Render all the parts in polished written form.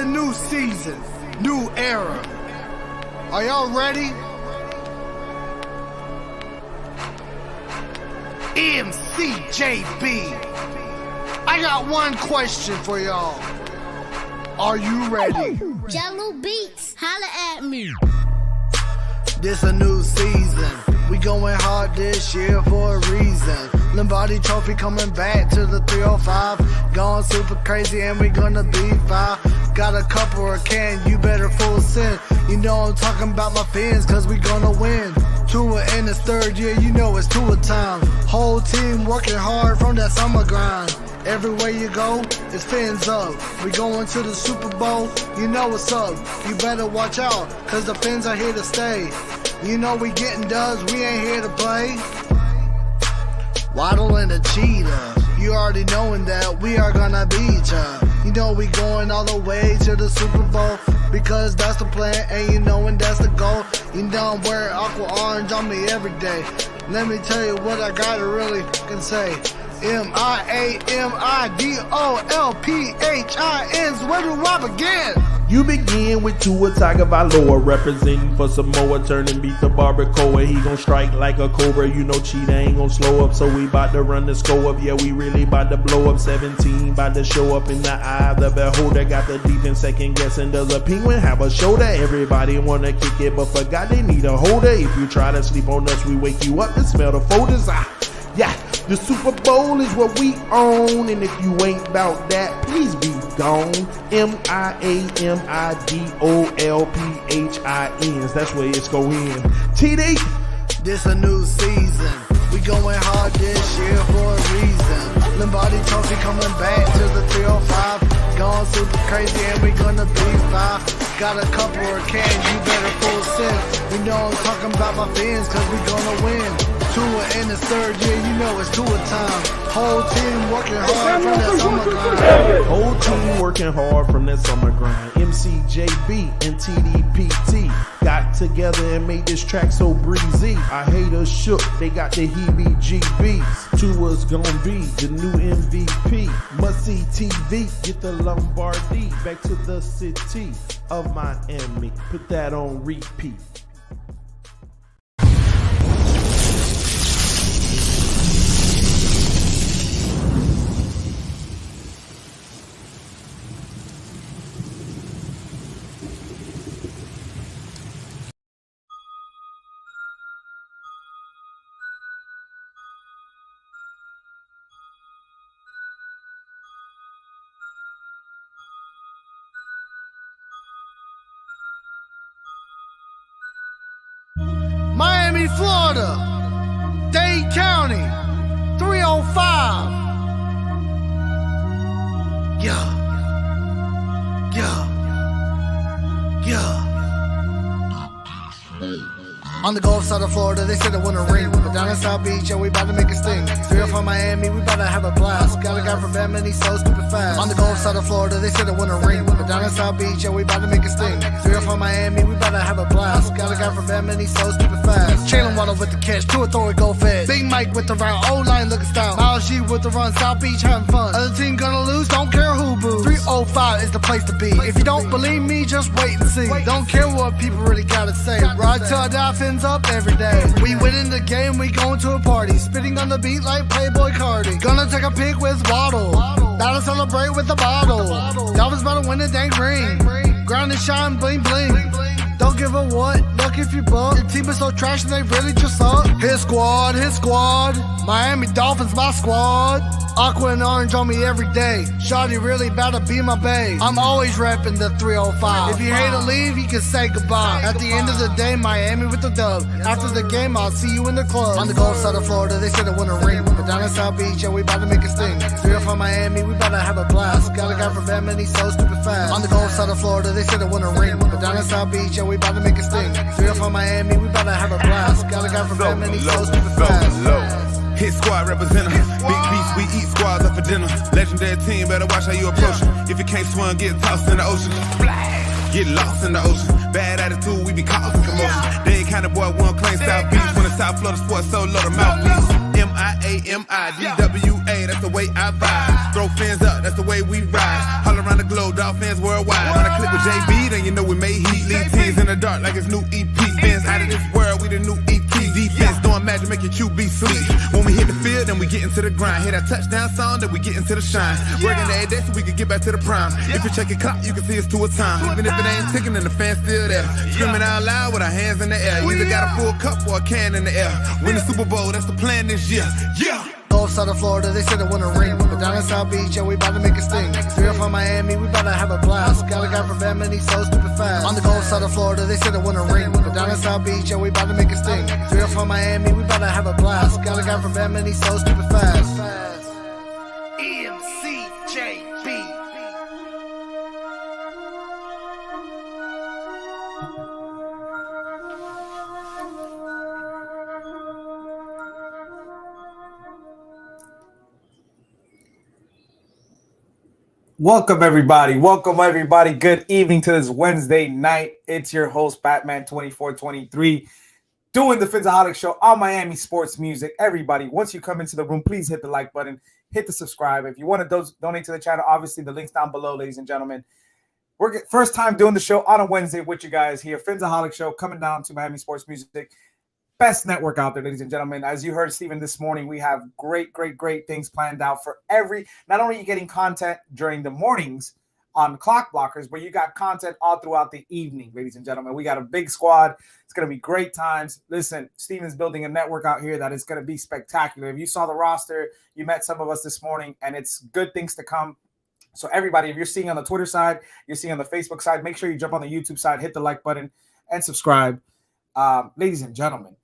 a new season, new era. Are y'all ready? Mcjb. I got one question for y'all. Are you ready? Jello Beats, holla at me. This a new season. We going hard this year for a reason. Lombardi Trophy coming back to the 305. Going super crazy and we gonna be fine. Got a couple or can, you better full send. You know I'm talking about my Phins, cause we gonna win. Tua in his third year, you know it's Tua time. Whole team working hard from that summer grind. Everywhere you go, it's Phins up. We going to the Super Bowl, you know what's up. You better watch out, cause the Phins are here to stay. You know we getting dubs, we ain't here to play. Waddle and a cheetah, you already knowing that we are gonna beat ya. You know we going all the way to the Super Bowl, because that's the plan and you knowin' that's the goal. You know I'm wearing aqua orange on me every day. Let me tell you what I gotta really fucking say. MIAMIDOLPHINs, where do I begin? You begin with Tua Tagovailoa, representing for Samoa, turn and beat the barbacoa. He gon' strike like a cobra, you know Cheetah ain't gon' slow up, so we bout to run the score up. Yeah, we really bout to blow up. 17, bout to show up in the eye of the beholder. Got the defense second guessing, does a penguin have a shoulder? Everybody wanna kick it, but forgot they need a holder. If you try to sleep on us, we wake you up and smell the folders. Yeah, the Super Bowl is what we own, and if you ain't about that, please be gone. MIAMIDOLPHINs, that's where it's going. TD. This a new season. We going hard this year for a reason. Lombardi Trophy coming back to the 305. Going super crazy and we gonna be fine. Got a couple or can, you better full send. You know I'm talking about my Phins, cause we gonna win. Tua in his third year, you know it's Tua time. Whole team working hard from that summer grind. Whole team working hard from that summer grind. McJb and TDPT got together and made this track so breezy. I haters shook, they got the heebie-jeebies. Tua's gonna be the new MVP. Must see TV, get the Lombardi. Back to the city of Miami. Put that on repeat. Miami, Florida, Dade County, 305. Yeah. On the Gulf side of Florida, they said it wouldn't ring. But down in South Beach, yeah, we bout to make a sting. 305 Miami, we bout to have a blast. Got a guy from Bama and he's so stupid fast. On the Gulf side of Florida, they said it wouldn't ring. But down in South Beach, yeah, we bout to make a sting. 305 Miami, we bout to have a blast. Got a guy from Bama and he's so stupid fast. Jalen Waddle with the catch, Tua throw it, go fed. Big Mike with the route, O-line looking style. Miles G with the run, South Beach having fun. Other team gonna lose, don't care who boos. 305 is the place to be. If you don't believe me, just wait and see. Don't care what people really gotta say. Ride till I die, Phins up every day. We winning the game, we going to a party. Spitting on the beat like Playboy Cardi. Gonna take a pic with Waddle. Gotta celebrate with the bottle. Dolphins about to win the dang ring. Ground and shine, bling bling. Don't give a what, look if you buck. Your team is so trash and they really just suck. His squad. Miami Dolphins, my squad. Aqua and orange on me every day. Shawty really about to be my bae. I'm always repping the 305. If you hate to leave, you can say goodbye. At the end of the day, Miami with the dub. After the game, I'll see you in the club. On the Gulf side of Florida, they said it wouldn't ring. But down in South Beach, yeah, we about to make a sting. 305 Miami, we about to have a blast. Got a guy from Bama and he's so stupid fast. On the Gulf side of Florida, they said it wouldn't ring. But down in South Beach, yeah, we about to make a sting. 305 Miami, we about to have a blast. Got a guy from Bama and he's so stupid fast. Hit squad representative. Big beast, we eat squads up for dinner. Legendary team, better watch how you approach it. If you can't swim, get tossed in the ocean. Get lost in the ocean. Bad attitude, we be causing commotion. They kind of boy, one claim South Beach. When the South Florida sports so low, the mouthpiece. MIAMIDWA, that's the way I vibe. Throw fins up, that's the way we ride. All around the globe, Dolphins worldwide. When I click with JB, then you know we made heat. Lead teams in the dark like it's new EP. Phins out of this world, we the new EP. Defense doing magic, make your QB sleep. When we hit the field, then we get into the grind. Hear that touchdown song, then we get into the shine. Working every day so we can get back to the prime. If you check your clock, you can see it's to a time. Even if it ain't ticking, then the fans still there. Screaming out loud with our hands in the air. You either got a full cup or a can in the air. Win the Super Bowl, that's the plan this year. Yeah. Gulf side of Florida, they said they want a ring. But down in South Beach, yeah, we about to make a sting. 3 up on Miami, we about to have a blast. Got a guy from Bama and he's so stupid fast. On the Gulf side of Florida, they said they want a ring. But down in South Beach, yeah, we about to make a sting. 3 up on Miami, we about to have a blast. Got a guy from Bama and he's so stupid fast. Mcjb. Welcome, everybody. Good evening to this Wednesday night. It's your host, Batman2423, doing the Phinsaholics show on Miami Sports Music. Everybody, once you come into the room, please hit the like button, hit the subscribe. If you want to donate to the channel, obviously the link's down below, ladies and gentlemen. We're first time doing the show on a Wednesday with you guys here. Phinsaholics show coming down to Miami Sports Music. Best network out there, ladies and gentlemen. As you heard Steven this morning, we have great things planned out for not only are you getting content during the mornings on clock blockers, but you got content all throughout the evening, ladies and gentlemen. We got a big squad. It's going to be great times. Listen, Steven's building a network out here that is going to be spectacular. If you saw the roster, you met some of us this morning, and it's good things to come. So everybody, if you're seeing on the Twitter side, you're seeing on the Facebook side, make sure you jump on the YouTube side, hit the like button, and subscribe. Ladies and gentlemen,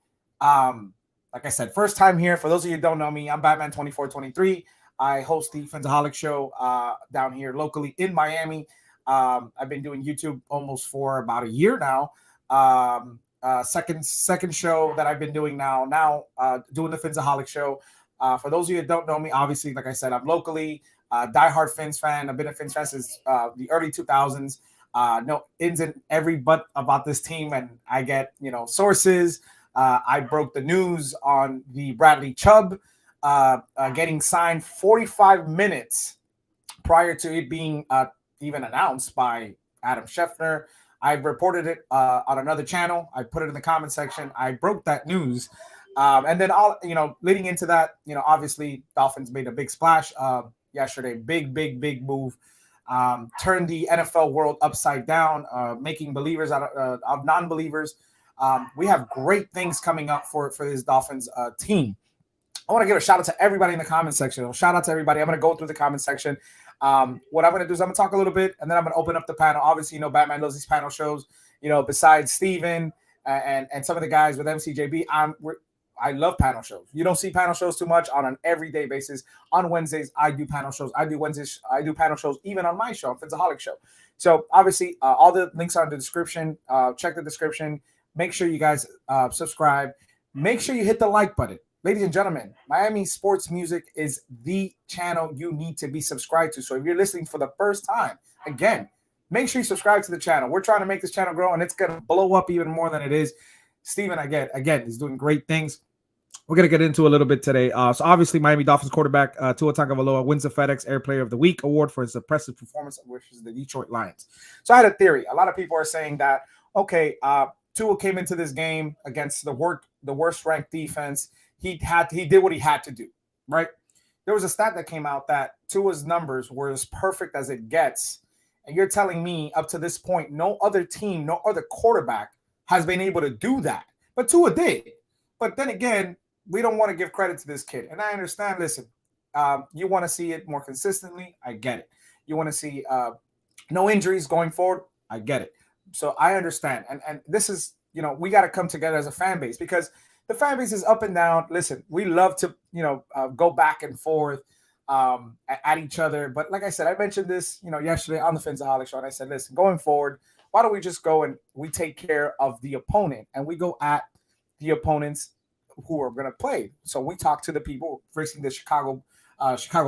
like I said, first time here. For those of you who don't know me, I'm Batman2423. I host the Phinsaholics show down here locally in Miami. I've been doing YouTube almost for about a year now. Second show that I've been doing now doing the Phinsaholics show. For those of you that don't know me, obviously, like I said, I'm locally diehard Phins fan. I've been a Phins fan since the early 2000s. Know ins and every but about this team, and I get sources. I broke the news on the Bradley Chubb getting signed 45 minutes prior to it being even announced by Adam Schefter. I reported it on another channel. I put it in the comment section. I broke that news. And then leading into that, obviously Dolphins made a big splash yesterday. Big move. Turned the NFL world upside down, making believers out of non-believers. We have great things coming up for this Dolphins team. I want to give a shout out to everybody in the comment section. Shout out to everybody. I'm going to go through the comment section. What I'm going to do is I'm going to talk a little bit, and then I'm going to open up the panel. Obviously, Batman loves these panel shows. Besides Steven and some of the guys with Mcjb, I love panel shows. You don't see panel shows too much on an everyday basis. On Wednesdays, I do panel shows. I do panel shows even on my show, Phinsaholics show. So obviously, all the links are in the description. Check the description. Make sure you guys subscribe. Make sure you hit the like button. Ladies and gentlemen, Miami Sports Music is the channel you need to be subscribed to. So if you're listening for the first time, again, make sure you subscribe to the channel. We're trying to make this channel grow, and it's going to blow up even more than it is. Steven, again, is doing great things. We're going to get into a little bit today. So obviously, Miami Dolphins quarterback Tua Tagovailoa wins the FedEx Air Player of the Week award for his impressive performance versus the Detroit Lions. So I had a theory. A lot of people are saying that, okay, Tua came into this game against the worst ranked defense. He did what he had to do, right? There was a stat that came out that Tua's numbers were as perfect as it gets. And you're telling me up to this point, no other team, no other quarterback has been able to do that. But Tua did. But then again, we don't want to give credit to this kid. And I understand, listen, you want to see it more consistently. I get it. You want to see no injuries going forward. I get it. So I understand. And this is, we got to come together as a fan base because the fan base is up and down. Listen, we love to, go back and forth at each other. But like I said, I mentioned this, yesterday on the Phinsaholics show. And I said, listen, going forward, why don't we just go and we take care of the opponent and we go at the opponents who are going to play. So we talk to the people facing the Chicago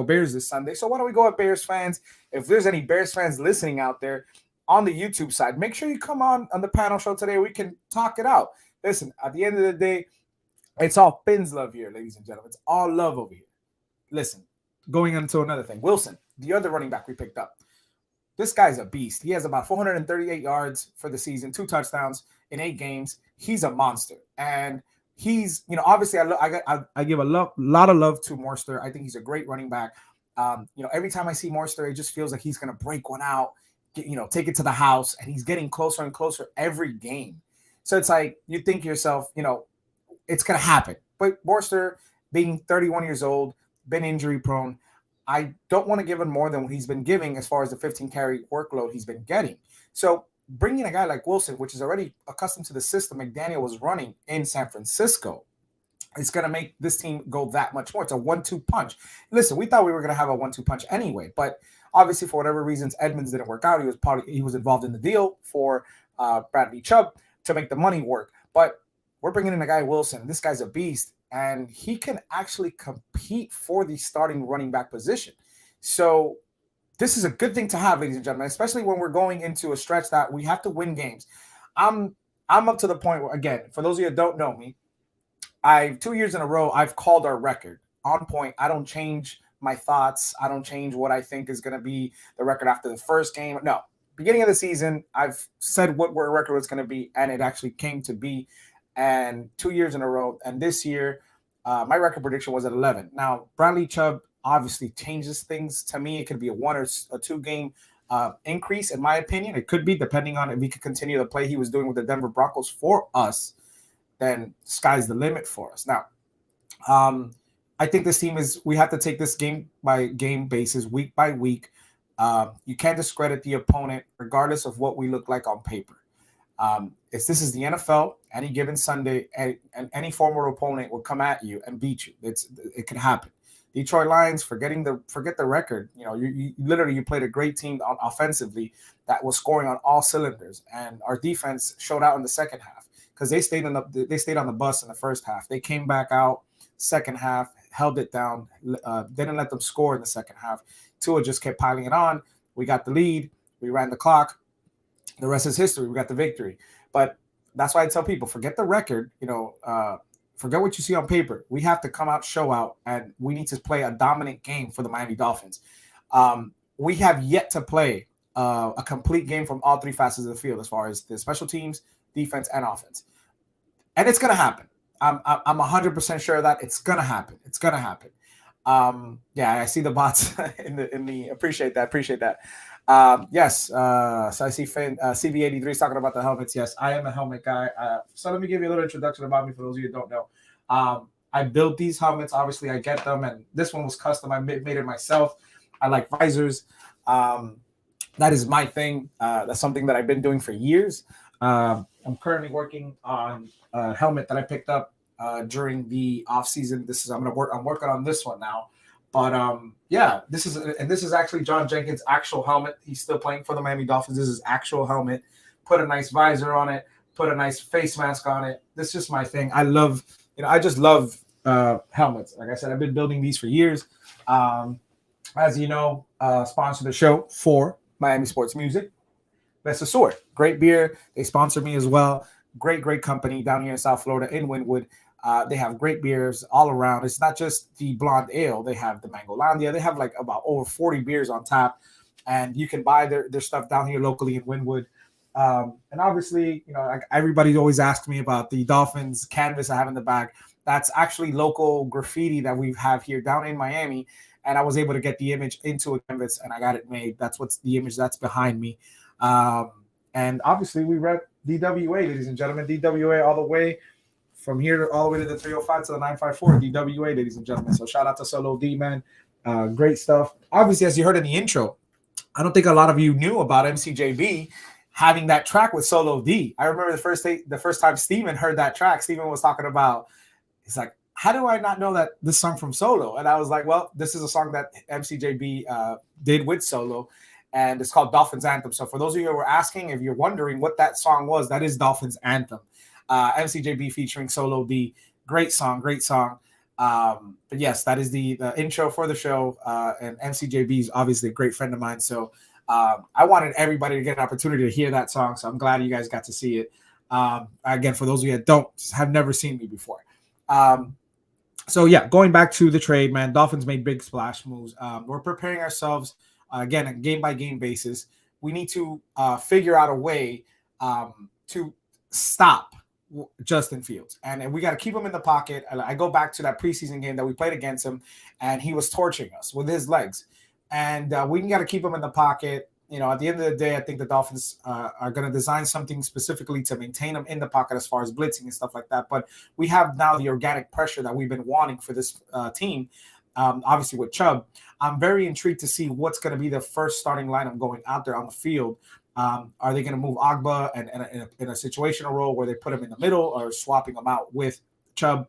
Bears this Sunday. So why don't we go at Bears fans? If there's any Bears fans listening out there on the YouTube side, make sure you come on the panel show today. We can talk it out. Listen, at the end of the day, It's all Phins love here, ladies and gentlemen. It's all love over here. Listen, going into another thing. Wilson, the other running back we picked up. This guy's a beast. He has about 438 yards for the season, 2 touchdowns in 8 games. He's a monster. And he's, obviously I give a lot of love to Morster. I think he's a great running back. Every time I see Morster, it just feels like he's going to break one out, take it to the house, and he's getting closer and closer every game. So it's like you think to yourself, it's going to happen. But Morster, being 31 years old, been injury prone, I don't want to give him more than what he's been giving as far as the 15 carry workload he's been getting. So bringing a guy like Wilson, which is already accustomed to the system McDaniel was running in San Francisco, it's going to make this team go that much more. It's a 1-2 punch. Listen, we thought we were going to have a 1-2 punch anyway, but obviously for whatever reasons, Edmonds didn't work out. He was involved in the deal for Bradley Chubb to make the money work. But we're bringing in a guy, Wilson. This guy's a beast, and he can actually compete for the starting running back position. So this is a good thing to have, ladies and gentlemen, especially when we're going into a stretch that we have to win games. I'm up to the point where, again, for those of you that don't know me, 2 years in a row, I've called our record on point. I don't change my thoughts. I don't change what I think is going to be the record after the first game. No, beginning of the season, I've said what our record was going to be, and it actually came to be. And 2 years in a row. And this year, my record prediction was at 11. Now, Bradley Chubb obviously changes things. To me, it could be a 1 or a 2 game increase, in my opinion. It could be, depending on if he could continue the play he was doing with the Denver Broncos for us, then sky's the limit for us. Now, I think this team we have to take this game by game basis, week by week. You can't discredit the opponent regardless of what we look like on paper. This is the NFL. Any given Sunday, and any former opponent will come at you and beat you. It can happen. Detroit Lions, forget the record. You literally played a great team offensively that was scoring on all cylinders, and our defense showed out in the second half because they stayed on the bus in the first half. They came back out second half, held it down, didn't let them score in the second half. Tua just kept piling it on. We got the lead. We ran the clock. The rest is history. We got the victory. But that's why I tell people, forget the record, forget what you see on paper. We have to come out, show out, and we need to play a dominant game for the Miami Dolphins. We have yet to play a complete game from all 3 facets of the field as far as the special teams, defense, and offense. And it's going to happen. I'm 100% sure that it's going to happen. It's going to happen. I see the bots in the appreciate that. Yes. So I see CB83 is talking about the helmets. Yes, I am a helmet guy. So let me give you a little introduction about me for those of you who don't know. I built these helmets. Obviously, I get them, and this one was custom. I made it myself. I like visors. That is my thing. That's something that I've been doing for years. I'm currently working on a helmet that I picked up during the off season. I'm working on this one now. But this is actually John Jenkins' actual helmet. He's still playing for the Miami Dolphins. This is his actual helmet. Put a nice visor on it. Put a nice face mask on it. This is just my thing. I just love helmets. Like I said, I've been building these for years. As you know, sponsor the show for Miami Sports Music. Best of Sword. Great beer. They sponsor me as well. Great company down here in South Florida in Wynwood. They have great beers all around. It's not just the blonde ale. They have the Mangolandia. They have like about over 40 beers on tap, and you can buy their stuff down here locally in Wynwood. And obviously, everybody always asks me about the Dolphins canvas I have in the back. That's actually local graffiti that we have here down in Miami, and I was able to get the image into a canvas, and I got it made. That's what's the image that's behind me. And obviously, we rep DWA, ladies and gentlemen. DWA all the way from here all the way to the 305 to the 954. DWA, ladies and gentlemen. So shout out to Solo D, man. Great stuff. Obviously, as you heard in the intro, I don't think a lot of you knew about Mcjb having that track with Solo D. I remember the first time Steven heard that track, Steven was talking about, he's like, how do I not know that this song from Solo? And I was like, well, this is a song that Mcjb did with Solo, and it's called Dolphins Anthem. So for those of you who were asking, if you're wondering what that song was, that is Dolphins Anthem. Mcjb featuring Solo D. Great song. But yes, that is the intro for the show. And Mcjb is obviously a great friend of mine. So I wanted everybody to get an opportunity to hear that song. So I'm glad you guys got to see it. Again, for those of you that have never seen me before. So yeah, going back to the trade, man, Dolphins made big splash moves. We're preparing ourselves again, a game by game basis. We need to figure out a way to stop Justin Fields, and we got to keep him in the pocket. I go back to that preseason game that we played against him, and he was torching us with his legs, and we got to keep him in the pocket. You know, at the end of the day, I think the Dolphins are going to design something specifically to maintain them in the pocket as far as blitzing and stuff like that. But we have now the organic pressure that we've been wanting for this team, obviously with Chubb. I'm very intrigued to see what's going to be the first starting lineup going out there on the field. Are they going to move Agba and in a situational role where they put him in the middle or swapping him out with Chubb?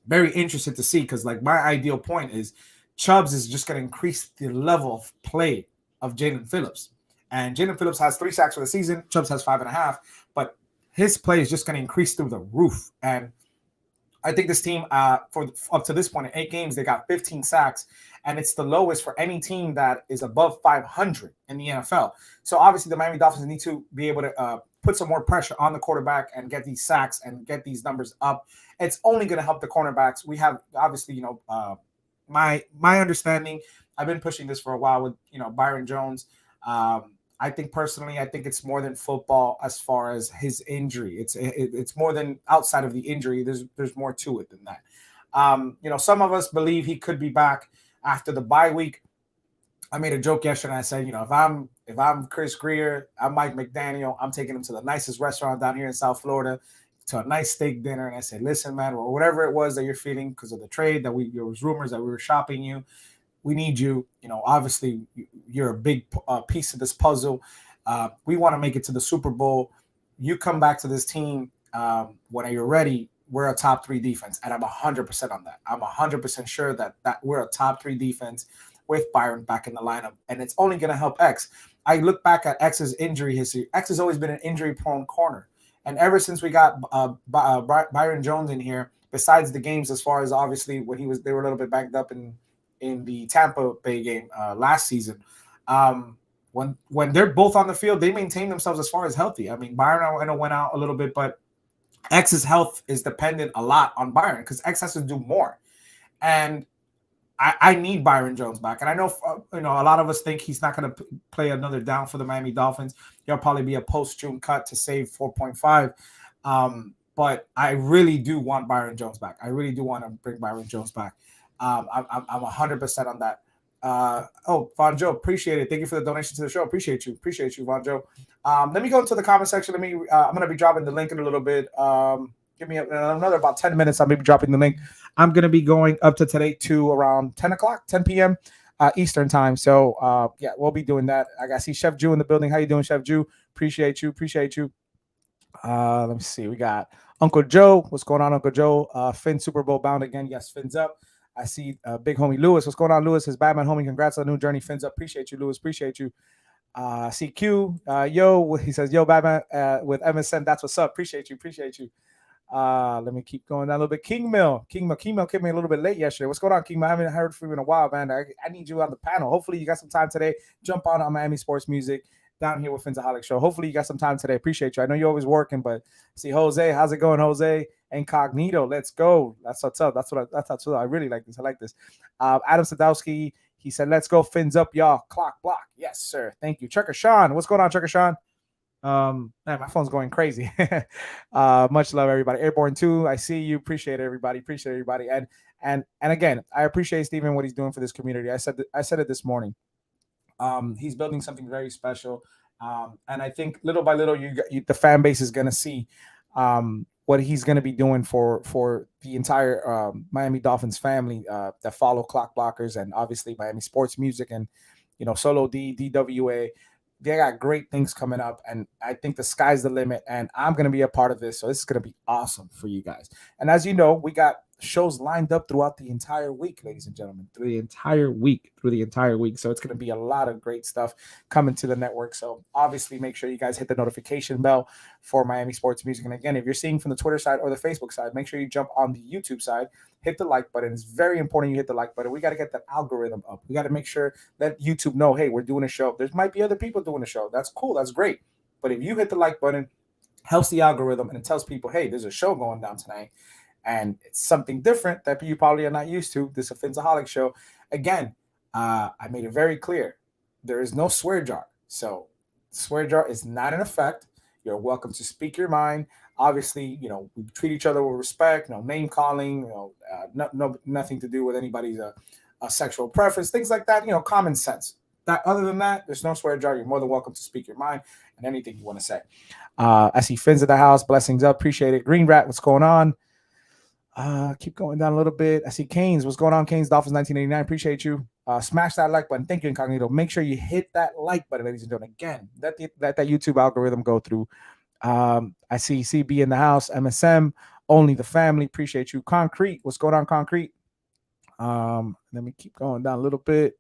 Very interested to see, because like my ideal point is Chubb's is just going to increase the level of play of Jalen Phillips. And Jalen Phillips has 3 sacks for the season. Chubb's has 5.5, but his play is just going to increase through the roof. And I think this team, for up to this point in 8 games, they got 15 sacks, and it's the lowest for any team that is above 500 in the NFL. So obviously, the Miami Dolphins need to be able to put some more pressure on the quarterback and get these sacks and get these numbers up. It's only going to help the cornerbacks. We have obviously, my understanding. I've been pushing this for a while with Byron Jones. I think it's more than football as far as his injury. It's more than outside of the injury. There's more to it than that. Some of us believe he could be back after the bye week. I made a joke yesterday. I said, if I'm Chris Greer, I'm Mike McDaniel, I'm taking him to the nicest restaurant down here in South Florida, to a nice steak dinner. And I said, listen, man, or whatever it was that you're feeling because of the trade there was rumors that we were shopping you. We need you. Obviously, you're a big piece of this puzzle. We want to make it to the Super Bowl. You come back to this team when you're ready. We're a top 3 defense, and I'm 100% on that. I'm 100% sure that we're a top 3 defense with Byron back in the lineup, and it's only going to help X. I look back at X's injury history. X has always been an injury-prone corner, and ever since we got Byron Jones in here, besides the games, as far as obviously when they were a little bit backed up in the Tampa Bay game last season. When they're both on the field, they maintain themselves as far as healthy. I mean, Byron went out a little bit, but X's health is dependent a lot on Byron because X has to do more. And I need Byron Jones back. And I know, a lot of us think he's not going to play another down for the Miami Dolphins. He'll probably be a post-June cut to save 4.5. But I really do want Byron Jones back. I really do want to bring Byron Jones back. I'm 100% on that. Von Joe, appreciate it. Thank you for the donation to the show. Appreciate you, Von Joe. Let me go into the comment section. I'm going to be dropping the link in a little bit. Give me another about 10 minutes. I'll be dropping the link. I'm going to be going up to today to around 10 p.m. Eastern time. So, we'll be doing that. I see Chef Jew in the building. How you doing, Chef Jew? Appreciate you. Let me see. We got Uncle Joe. What's going on, Uncle Joe? Phins Super Bowl bound again. Yes, Phins up. I see big homie Lewis. What's going on, Lewis? His Batman homie. Congrats on the new journey. Phins up. Appreciate you, Lewis. Appreciate you. CQ. Yo. He says, yo, Batman with MSN. That's what's up. Appreciate you. Let me keep going down a little bit. King Mill came me a little bit late yesterday. What's going on, King Mill? I haven't heard from you in a while, man. I need you on the panel. Hopefully you got some time today. Jump on Miami Sports Music down here with Phinsaholics Show. Hopefully you got some time today. Appreciate you. I know you're always working, but see Jose. How's it going, Jose? Incognito. Let's go. That's what's up. That's what I really like this. I like this. Adam Sadowski. He said, let's go Phins up, y'all. Clock block. Yes, sir. Thank you. Trucker Sean. What's going on, Trucker Sean? Man, my phone's going crazy. Much love, everybody. Airborne 2, I see you. Appreciate everybody. And again, I appreciate Steven what he's doing for this community. I said it this morning. He's building something very special. And I think little by little, the fan base is going to see what he's going to be doing for the entire Miami Dolphins family that follow Clock Blockers and obviously Miami Sports Music and Solo D, DWA. They got great things coming up, and I think the sky's the limit, and I'm going to be a part of this, so this is going to be awesome for you guys. And as you know, we got shows lined up throughout the entire week, ladies and gentlemen, through the entire week. So it's going to be a lot of great stuff coming to the network. So obviously make sure you guys hit the notification bell for Miami Sports Music. And again, if you're seeing from the Twitter side or the Facebook side, make sure you jump on the YouTube side, hit the like button. It's very important you hit the like button. We got to get that algorithm up. We got to make sure that YouTube know, hey, we're doing a show. There might be other people doing a show. That's cool. That's great. But if you hit the like button, helps the algorithm and it tells people, hey, there's a show going down tonight. And it's something different that you probably are not used to. This is a Phinsaholics show. Again, I made it very clear. There is no swear jar. So swear jar is not in effect. You're welcome to speak your mind. Obviously, we treat each other with respect, no name calling, nothing to do with anybody's sexual preference, things like that, common sense. Other than that, there's no swear jar. You're more than welcome to speak your mind and anything you want to say. I see Phins at the house. Blessings up. Appreciate it. Green Rat, what's going on? Keep going down a little bit. I see Canes. What's going on, Canes? Dolphins 1989. Appreciate you. Smash that like button. Thank you, Incognito. Make sure you hit that like button, ladies and gentlemen. Again, let that YouTube algorithm go through. I see CB in the house. MSM, only the family. Appreciate you. Concrete. What's going on, Concrete? Let me keep going down a little bit.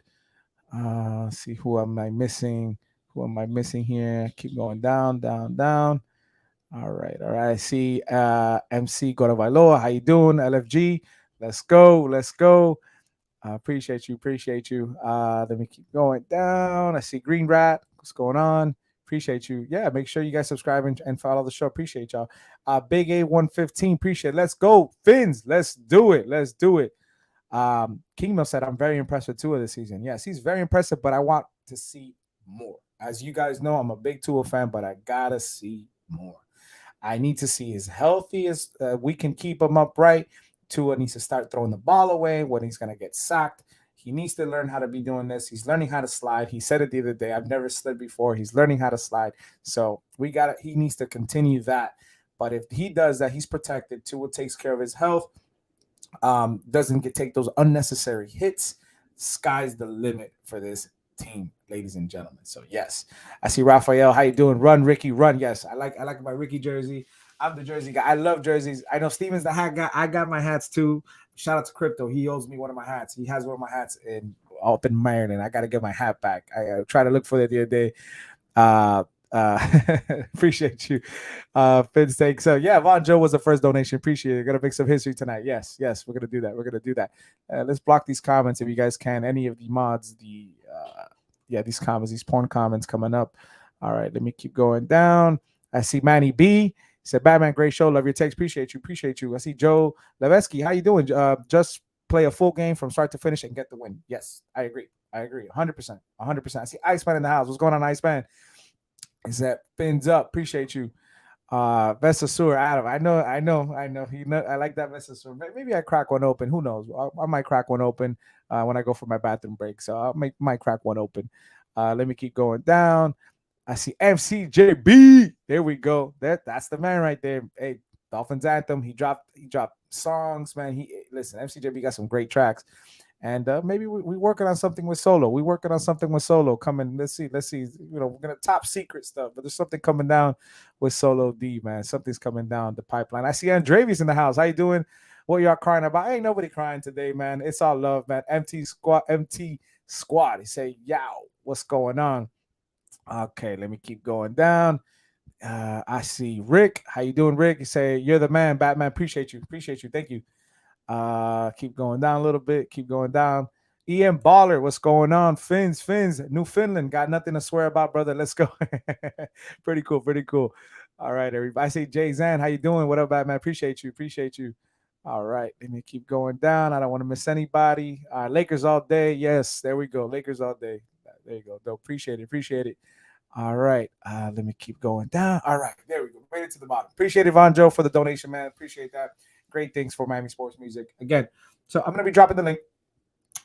See who am I missing? Who am I missing here? Keep going down. All right. I see MC Goravailoa. How you doing? LFG. Let's go. Appreciate you. Let me keep going down. I see Green Rat. What's going on? Appreciate you. Yeah, make sure you guys subscribe and follow the show. Appreciate y'all. Big A115. Appreciate it. Let's go, Phins. Let's do it. Kingdom said, I'm very impressed with Tua this season. Yes, he's very impressive, but I want to see more. As you guys know, I'm a big Tua fan, but I gotta see more. I need to see as healthy as we can keep him upright. Tua needs to start throwing the ball away when he's going to get sacked. He needs to learn how to be doing this. He's learning how to slide. He said it the other day. I've never slid before. He's learning how to slide. So he needs to continue that. But if he does that, he's protected. Tua takes care of his health. Doesn't take those unnecessary hits. Sky's the limit for this team, ladies and gentlemen. So yes, I see Raphael. How you doing? Run, Ricky, run. Yes, I like my Ricky jersey. I'm the jersey guy. I love jerseys. I know Steven's the hat guy. I got my hats too. Shout out to Crypto. He owes me one of my hats. He has one of my hats up in Maryland. I got to get my hat back. I tried to look for it the other day. Appreciate you. Phins take. So yeah, Von Joe was the first donation. Appreciate it. Gonna make some history tonight. Yes, we're gonna do that. Let's block these comments if you guys can. Any of the mods, these comments, these porn comments coming up. All right, let me keep going down. I see Manny B. He said, Batman, great show. Love your text. Appreciate you. I see Joe Levesky. How you doing? Just play a full game from start to finish and get the win. Yes, I agree. 100%. I see Iceman in the house. What's going on, Iceman? Is that Phins up? Appreciate you. Vesasur, Adam. I know. I like that Vesasur. Maybe I crack one open. Who knows? I might crack one open when I go for my bathroom break. So I might crack one open. Let me keep going down. I see Mcjb. There we go. That's the man right there. Hey, Dolphins anthem. He dropped songs, man. Listen, Mcjb got some great tracks. And maybe we working on something with Solo. Coming. Let's see. We're gonna top secret stuff, but there's something coming down with Solo D, man. Something's coming down the pipeline. I see Andrevius in the house. How you doing? What y'all crying about? Ain't nobody crying today, man. It's all love, man. MT squad. He say, yow, what's going on? Okay, let me keep going down. I see Rick. How you doing, Rick? You say, you're the man, Batman. Appreciate you. Thank you. Keep going down a little bit. Keep going down. EM Baller, what's going on? Phins, Newfoundland. Got nothing to swear about, brother. Let's go. Pretty cool. All right, everybody. I say Jay Zan, how you doing? What up, Batman? Appreciate you. All right, let me keep going down. I don't want to miss anybody. Lakers all day. Yes, there we go. Lakers all day. There you go. Dope. Appreciate it. All right. Let me keep going down. All right. There we go. Made it to the bottom. Appreciate it, Von Joe, for the donation, man. Appreciate that. Great things for Miami Sports Music. Again, so I'm going to be dropping the link.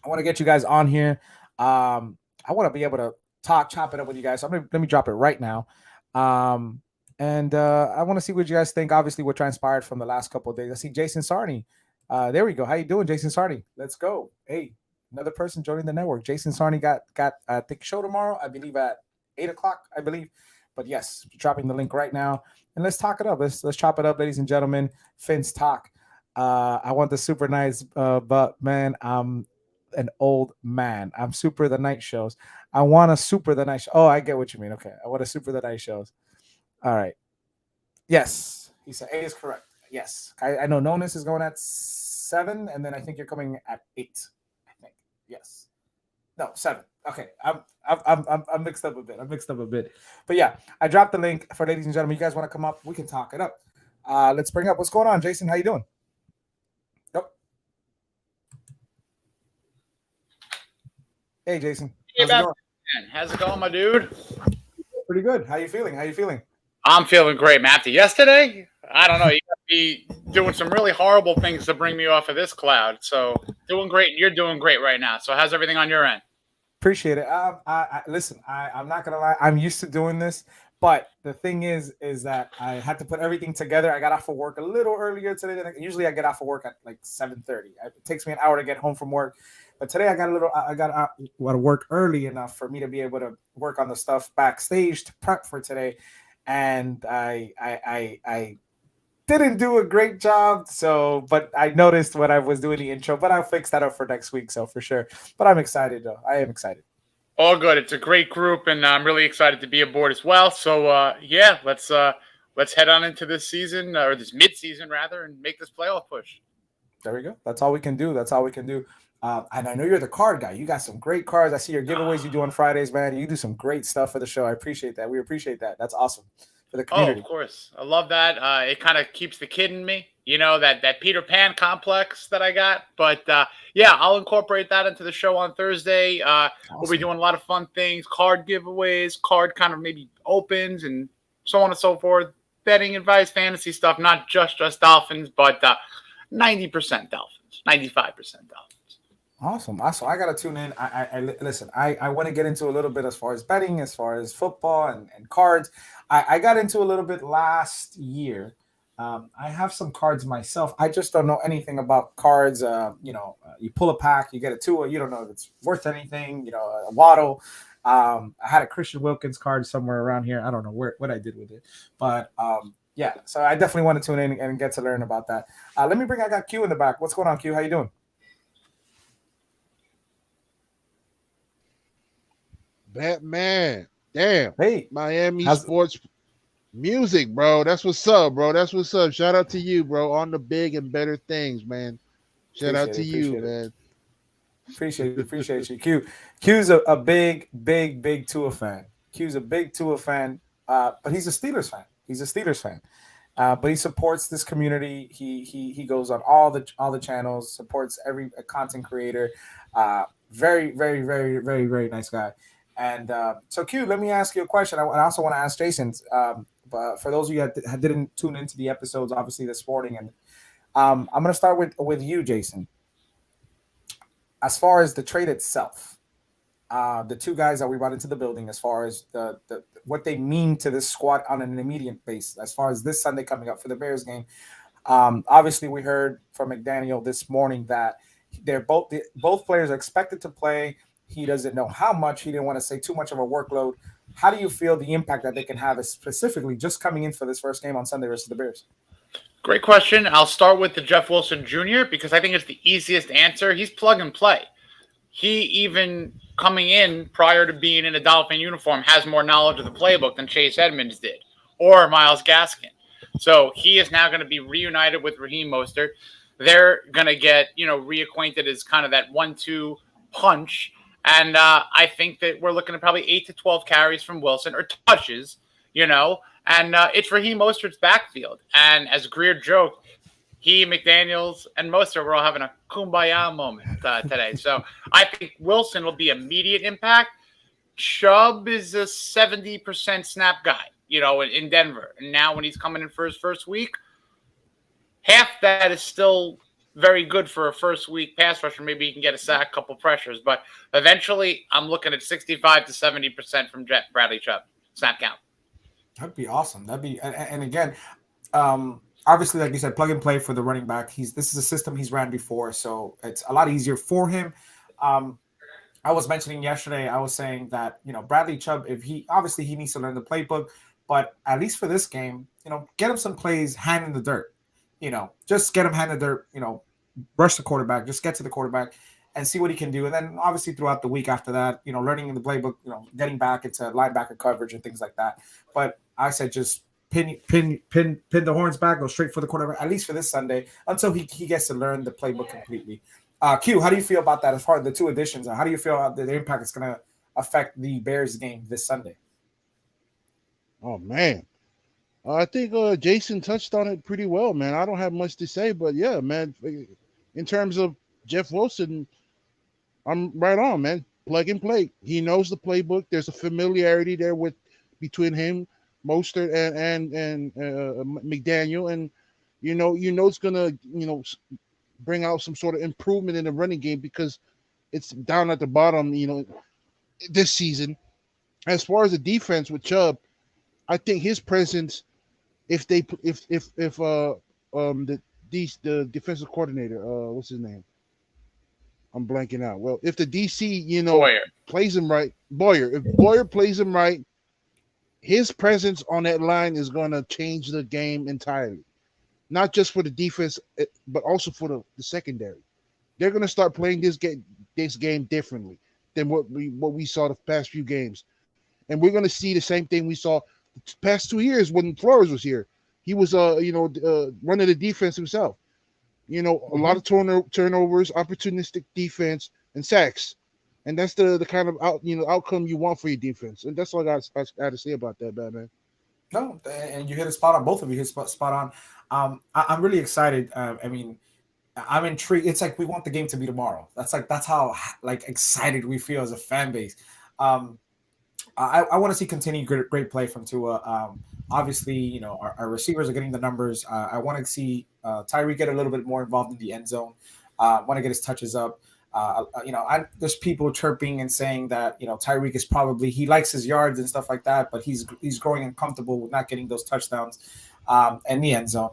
I want to get you guys on here. I want to be able to chop it up with you guys. So let me drop it right now. And I want to see what you guys think. Obviously, what transpired from the last couple of days. I see Jason Sarney. There we go. How you doing, Jason Sarney? Let's go. Hey, another person joining the network. Jason Sarney got I think show tomorrow. I believe at 8:00. I believe. But yes, dropping the link right now. And let's talk it up. Let's chop it up, ladies and gentlemen. Phins talk. I want the super nice, but man, I'm an old man. I'm super the night shows. I want to super the night show. Oh, I get what you mean. Okay. I want to super the night shows. All right. Yes. He said 8 is correct. Yes. I know Nonis is going at 7, and then I think you're coming at 8. I think. Yes. No, 7. Okay. I'm mixed up a bit. But yeah, I dropped the link for ladies and gentlemen. You guys want to come up? We can talk it up. Let's bring up what's going on, Jason. How you doing? Hey, Jason. Hey, How's it going? man. How's it going, my dude? Pretty good. How you feeling? How you feeling? I'm feeling great, man. After yesterday, I don't know. You got to be doing some really horrible things to bring me off of this cloud. So doing great, and you're doing great right now. So how's everything on your end? Appreciate it. Listen. I'm not gonna lie. I'm used to doing this, but the thing is that I had to put everything together. I got off of work a little earlier today than usually. I get off of work at like 7:30. It takes me an hour to get home from work, but today I got out to work early enough for me to be able to work on the stuff backstage to prep for today, and I didn't do a great job. So, but I noticed when I was doing the intro, but I'll fix that up for next week. So for sure. But I'm excited though. I am excited. All good. It's a great group, and I'm really excited to be aboard as well. So yeah, let's head on into this season or this mid-season rather, and make this playoff push. There we go. That's all we can do. That's all we can do. And I know you're the card guy. You got some great cards. I see your giveaways you do on Fridays, man. You do some great stuff for the show. I appreciate that. We appreciate that. That's awesome for the Oh, community. of course. I love that. It kind of keeps the kid in me, that Peter Pan complex that I got. But yeah, I'll incorporate that into the show on Thursday. We'll be doing a lot of fun things, card giveaways, card kind of maybe opens and so on and so forth. Betting advice, fantasy stuff, not just Dolphins, but 90% Dolphins, 95% Dolphins. Awesome. I got to tune in. Listen, I want to get into a little bit as far as betting, as far as football and cards. I got into a little bit last year. I have some cards myself. I just don't know anything about cards. You pull a pack, you get a Tua. You don't know if it's worth anything. A Waddle. I had a Christian Wilkins card somewhere around here. I don't know what I did with it, but yeah. So I definitely want to tune in and get to learn about that. I got Q in the back. What's going on, Q? How you doing? Batman. Damn. Hey, Miami Sports Music, bro. That's what's up, bro. That's what's up. Shout out to you, bro. On the big and better things, man. Shout out to you, man. Appreciate you. Q's a big Tua fan. Q's a big Tua fan, but he's a Steelers fan. But he supports this community. He goes on all the channels, supports every content creator. Very, very, very, very, very nice guy. And so, Q, let me ask you a question. I also want to ask Jason. But for those of you that didn't tune into the episodes, obviously this morning, and I'm going to start with you, Jason. As far as the trade itself, the two guys that we brought into the building, as far as the what they mean to this squad on an immediate basis, as far as this Sunday coming up for the Bears game. Obviously, we heard from McDaniel this morning that both players are expected to play. He doesn't know how much. He didn't want to say too much of a workload. How do you feel the impact that they can have, specifically just coming in for this first game on Sunday versus the Bears? Great question. I'll start with the Jeff Wilson Jr. because I think it's the easiest answer. He's plug and play. He even coming in prior to being in a Dolphin uniform has more knowledge of the playbook than Chase Edmonds did or Myles Gaskin. So he is now going to be reunited with Raheem Mostert. They're going to get, reacquainted as kind of that 1-2 punch. And I think that we're looking at probably 8 to 12 carries from Wilson or touches, and it's Raheem Mostert's backfield. And as Greer joked, he, McDaniels, and Mostert were all having a kumbaya moment today. So I think Wilson will be immediate impact. Chubb is a 70% snap guy, in Denver. And now when he's coming in for his first week, half that is still very good for a first week pass rusher. Maybe he can get a sack, couple pressures, but eventually I'm looking at 65 to 70% from Bradley Chubb snap count. That'd be awesome. And again, obviously, like you said, plug and play for the running back. This is a system he's ran before, so it's a lot easier for him. I was mentioning yesterday, I was saying that, Bradley Chubb, he needs to learn the playbook, but at least for this game, get him some plays hand in the dirt. Just get him hand in the dirt, rush the quarterback, just get to the quarterback and see what he can do. And then obviously throughout the week after that, learning in the playbook, getting back into linebacker coverage and things like that. But I said just pin the horns back, go straight for the quarterback, at least for this Sunday, until he gets to learn the playbook completely. Q, how do you feel about that as far as the two additions? How do you feel the impact is going to affect the Bears game this Sunday? Oh, man. I think Jason touched on it pretty well, man. I don't have much to say, but yeah, man, in terms of Jeff Wilson, I'm right on, man. plug and play. He knows the playbook. There's a familiarity there with between him, Mostert, and McDaniel, and it's gonna bring out some sort of improvement in the running game because it's down at the bottom. This season. As far as the defense with Chubb, I think his presence, if the defensive coordinator, what's his name? I'm blanking out. Well, if the DC, Boyer. plays him right, if Boyer plays him right, his presence on that line is going to change the game entirely. Not just for the defense, but also for the secondary. They're going to start playing this game differently than what we saw the past few games. And we're going to see the same thing we saw the past 2 years when Flores was here. He was, running the defense himself. A lot of turnovers, opportunistic defense, and sacks. And that's the kind of outcome you want for your defense. And that's all I got to say about that, Batman. No, and you hit it spot on. Both of you hit spot on. I'm really excited. I'm intrigued. It's like we want the game to be tomorrow. That's how excited we feel as a fan base. I want to see continued great play from Tua. Obviously, our receivers are getting the numbers. I want to see Tyreek get a little bit more involved in the end zone. Want to get his touches up. There's people chirping and saying that Tyreek is probably, he likes his yards and stuff like that, but he's growing uncomfortable with not getting those touchdowns in the end zone.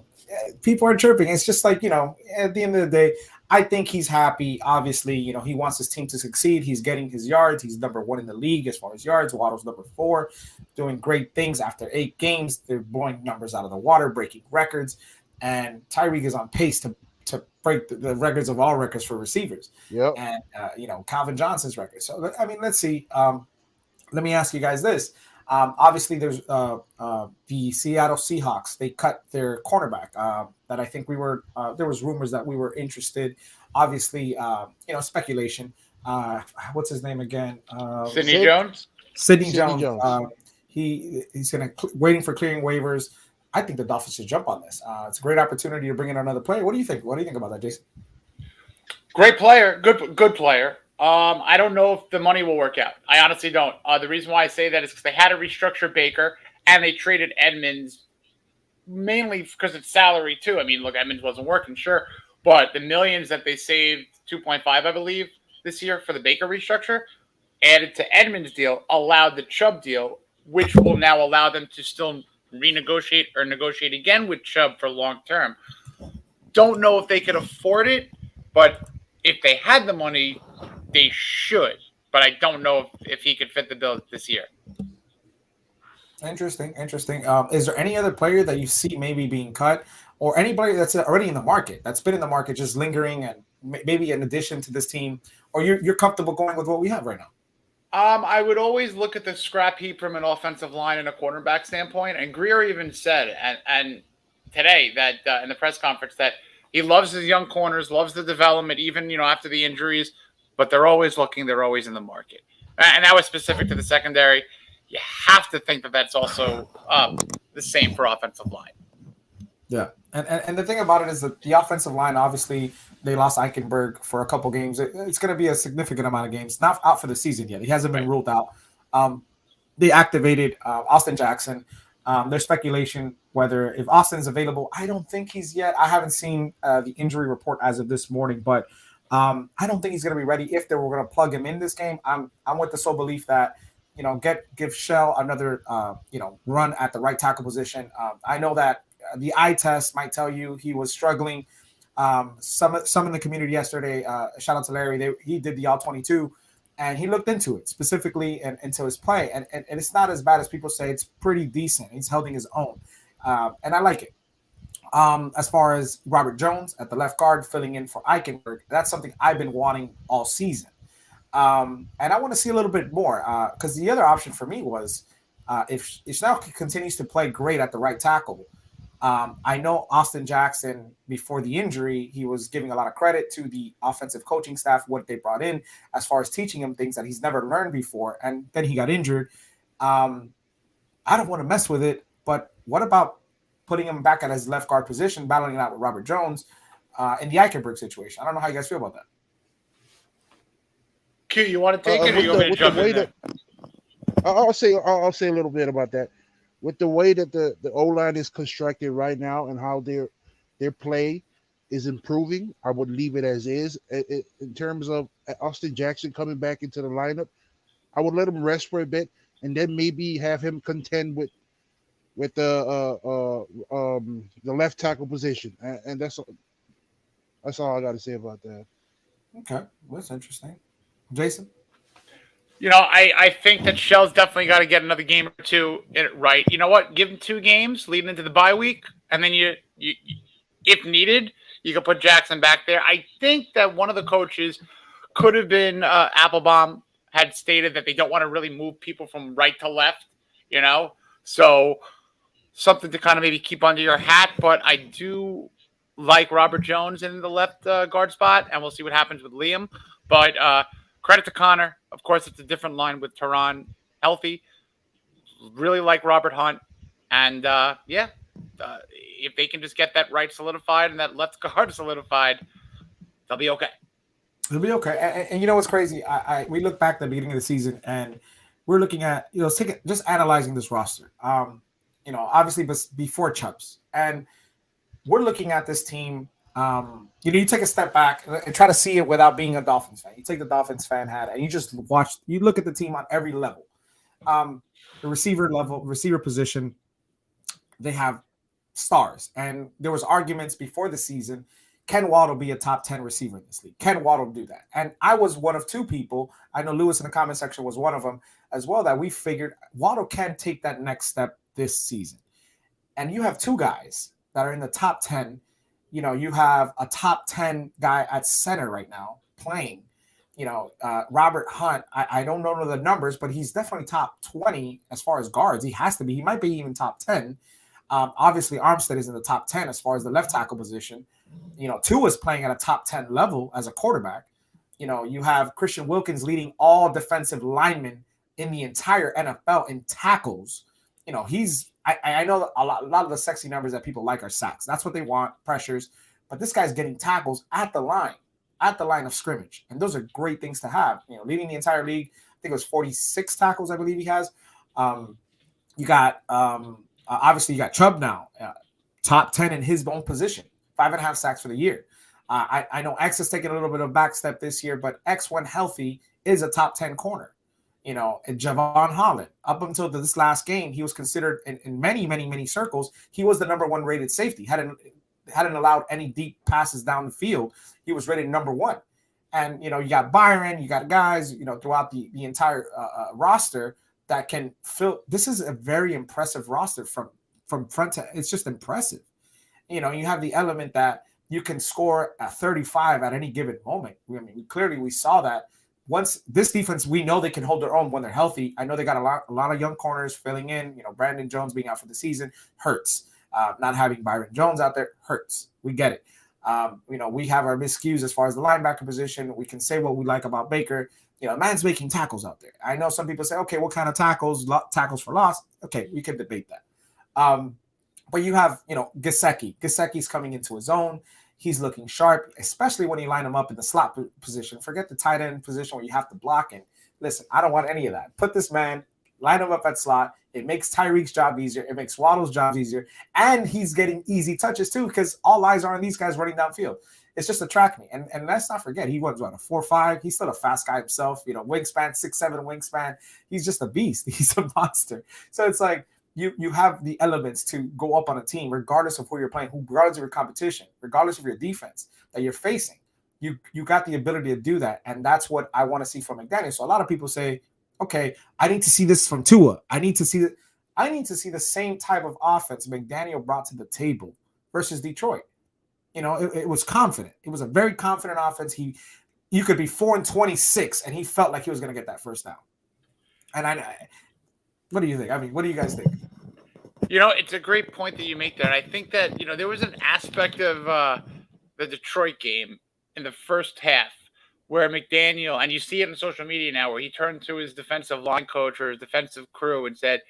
People are chirping. It's just at the end of the day, I think he's happy. Obviously, he wants his team to succeed. He's getting his yards. He's number 1 in the league as far as yards. Waddle's number 4, doing great things after 8 games. They're blowing numbers out of the water, breaking records. And Tyreek is on pace to break the records of all records for receivers. Yep. And, Calvin Johnson's record. So, let's see. Let me ask you guys this. Obviously, there's the Seattle Seahawks. They cut their cornerback that I think there was rumors that we were interested. Obviously, speculation. What's his name again? Sidney Jones? Sidney Jones. He's waiting for clearing waivers. I think the Dolphins should jump on this. It's a great opportunity to bring in another player. What do you think? What do you think about that, Jason? Great player. Good player. I don't know if the money will work out. I honestly don't. The reason why I say that is because they had to restructure Baker and they traded Edmonds mainly because it's salary too. I mean, look, Edmonds wasn't working, sure, but the millions that they saved, 2.5, I believe, this year for the Baker restructure, added to Edmonds' deal, allowed the Chubb deal, which will now allow them to still renegotiate or negotiate again with Chubb for long term. Don't know if they could afford it, but if they had the money, they should. But I don't know if he could fit the bill this year. Interesting. Is there any other player that you see maybe being cut, or anybody that's already in the market, that's been in the market just lingering and maybe in addition to this team, or you're comfortable going with what we have right now? I would always look at the scrap heap from an offensive line and a quarterback standpoint. And Greer even said, and today that in the press conference, that he loves his young corners, loves the development, even after the injuries. But they're always looking. They're always in the market, and that was specific to the secondary. You have to think that that's also the same for offensive line. Yeah, and the thing about it is that the offensive line, obviously, they lost Eichenberg for a couple games. It's going to be a significant amount of games. Not out for the season yet. He hasn't been ruled out. They activated Austin Jackson. There's speculation whether if Austin's available. I don't think he's yet. I haven't seen the injury report as of this morning, but I don't think he's going to be ready. If they were going to plug him in this game, I'm with the sole belief that give Shell another run at the right tackle position. I know that the eye test might tell you he was struggling. Some in the community yesterday, shout out to Larry, he did the all-22, and he looked into it specifically and into his play. And it's not as bad as people say. It's pretty decent. He's holding his own. And I like it. As far as Robert Jones at the left guard filling in for Eichenberg, that's something I've been wanting all season. And I want to see a little bit more because the other option for me was if Schnell continues to play great at the right tackle. I know Austin Jackson, before the injury, he was giving a lot of credit to the offensive coaching staff, what they brought in as far as teaching him things that he's never learned before. And then he got injured. I don't want to mess with it, but what about putting him back at his left guard position, battling it out with Robert Jones in the Eichenberg situation? I don't know how you guys feel about that. Q, you want to take it, or you want me to jump in there? I'll say a little bit about that. With the way that the O-line is constructed right now and how their play is improving, I would leave it as is. In terms of Austin Jackson coming back into the lineup, I would let him rest for a bit and then maybe have him contend with the left tackle position, and that's all I got to say about that. Okay, that's interesting. Jason? I think that Shell's definitely got to get another game or two right. You know what? Give him 2 games leading into the bye week, and then you if needed, you can put Jackson back there. I think that one of the coaches could have been Applebaum had stated that they don't want to really move people from right to left, So something to kind of maybe keep under your hat, but I do like Robert Jones in the left guard spot, and we'll see what happens with Liam. But credit to Connor. Of course, it's a different line with Tehran healthy. Really like Robert Hunt. And, if they can just get that right solidified and that left guard solidified, they'll be okay. It'll be okay. And you know what's crazy? We look back at the beginning of the season, and we're looking at, just analyzing this roster. Obviously, but before Chubbs. And we're looking at this team. You take a step back and try to see it without being a Dolphins fan. You take the Dolphins fan hat and you look at the team on every level. The receiver position, they have stars. And there was arguments before the season, can Waddle be a top 10 receiver in this league? Can Waddle do that? And I was one of 2 people. I know Lewis in the comment section was one of them as well, that we figured Waddle can take that next step this season. And you have 2 guys that are in the top 10. You have a top 10 guy at center right now playing. Robert Hunt, I don't know the numbers, but he's definitely top 20 as far as guards. He has to be. He might be even top 10. Obviously, Armstead is in the top 10 as far as the left tackle position. Tua is playing at a top 10 level as a quarterback. You have Christian Wilkins leading all defensive linemen in the entire NFL in tackles. I know a lot of the sexy numbers that people like are sacks. That's what they want, pressures. But this guy's getting tackles at the line of scrimmage. And those are great things to have. Leading the entire league, I think it was 46 tackles, I believe he has. You got, obviously, you got Chubb now, top 10 in his own position, 5.5 sacks for the year. I know X is taking a little bit of back step this year, but X, when healthy, is a top 10 corner. And Javon Holland, up until this last game, he was considered in many, many, many circles. He was the number 1 rated safety. Hadn't allowed any deep passes down the field. He was rated number 1. And, you got Byron, you got guys, throughout the entire roster that can fill. This is a very impressive roster from front to, it's just impressive. You have the element that you can score at 35 at any given moment. We saw that. Once this defense, we know they can hold their own when they're healthy. I know they got a lot of young corners filling in. Brandon Jones being out for the season hurts. Not having Byron Jones out there hurts. We get it. We have our miscues as far as the linebacker position. We can say what we like about Baker. Man's making tackles out there. I know some people say, okay, what kind of tackles? Tackles for loss. Okay, we can debate that. But you have, Gesicki. Gesicki's coming into his own. He's looking sharp, especially when you line him up in the slot position. Forget the tight end position where you have to block. And listen, I don't want any of that. Put this man, line him up at slot. It makes Tyreek's job easier. It makes Waddle's job easier. And he's getting easy touches too, because all eyes are on these guys running downfield. It's just a track me. And let's not forget, he was a 4.5. He's still a fast guy himself. Wingspan, 6'7" wingspan. He's just a beast. He's a monster. So it's like, you have the elements to go up on a team, regardless of who you're playing, regardless of your competition, regardless of your defense that you're facing. You got the ability to do that, and that's what I want to see from McDaniel. So a lot of people say, okay, I need to see this from Tua. I need to see the same type of offense McDaniel brought to the table versus Detroit. It was confident. It was a very confident offense. You could be 4-26, and he felt like he was going to get that first down. And what do you think? What do you guys think? It's a great point that you make there. I think that, there was an aspect of the Detroit game in the first half where McDaniel, and you see it on social media now, where he turned to his defensive line coach or his defensive crew and said,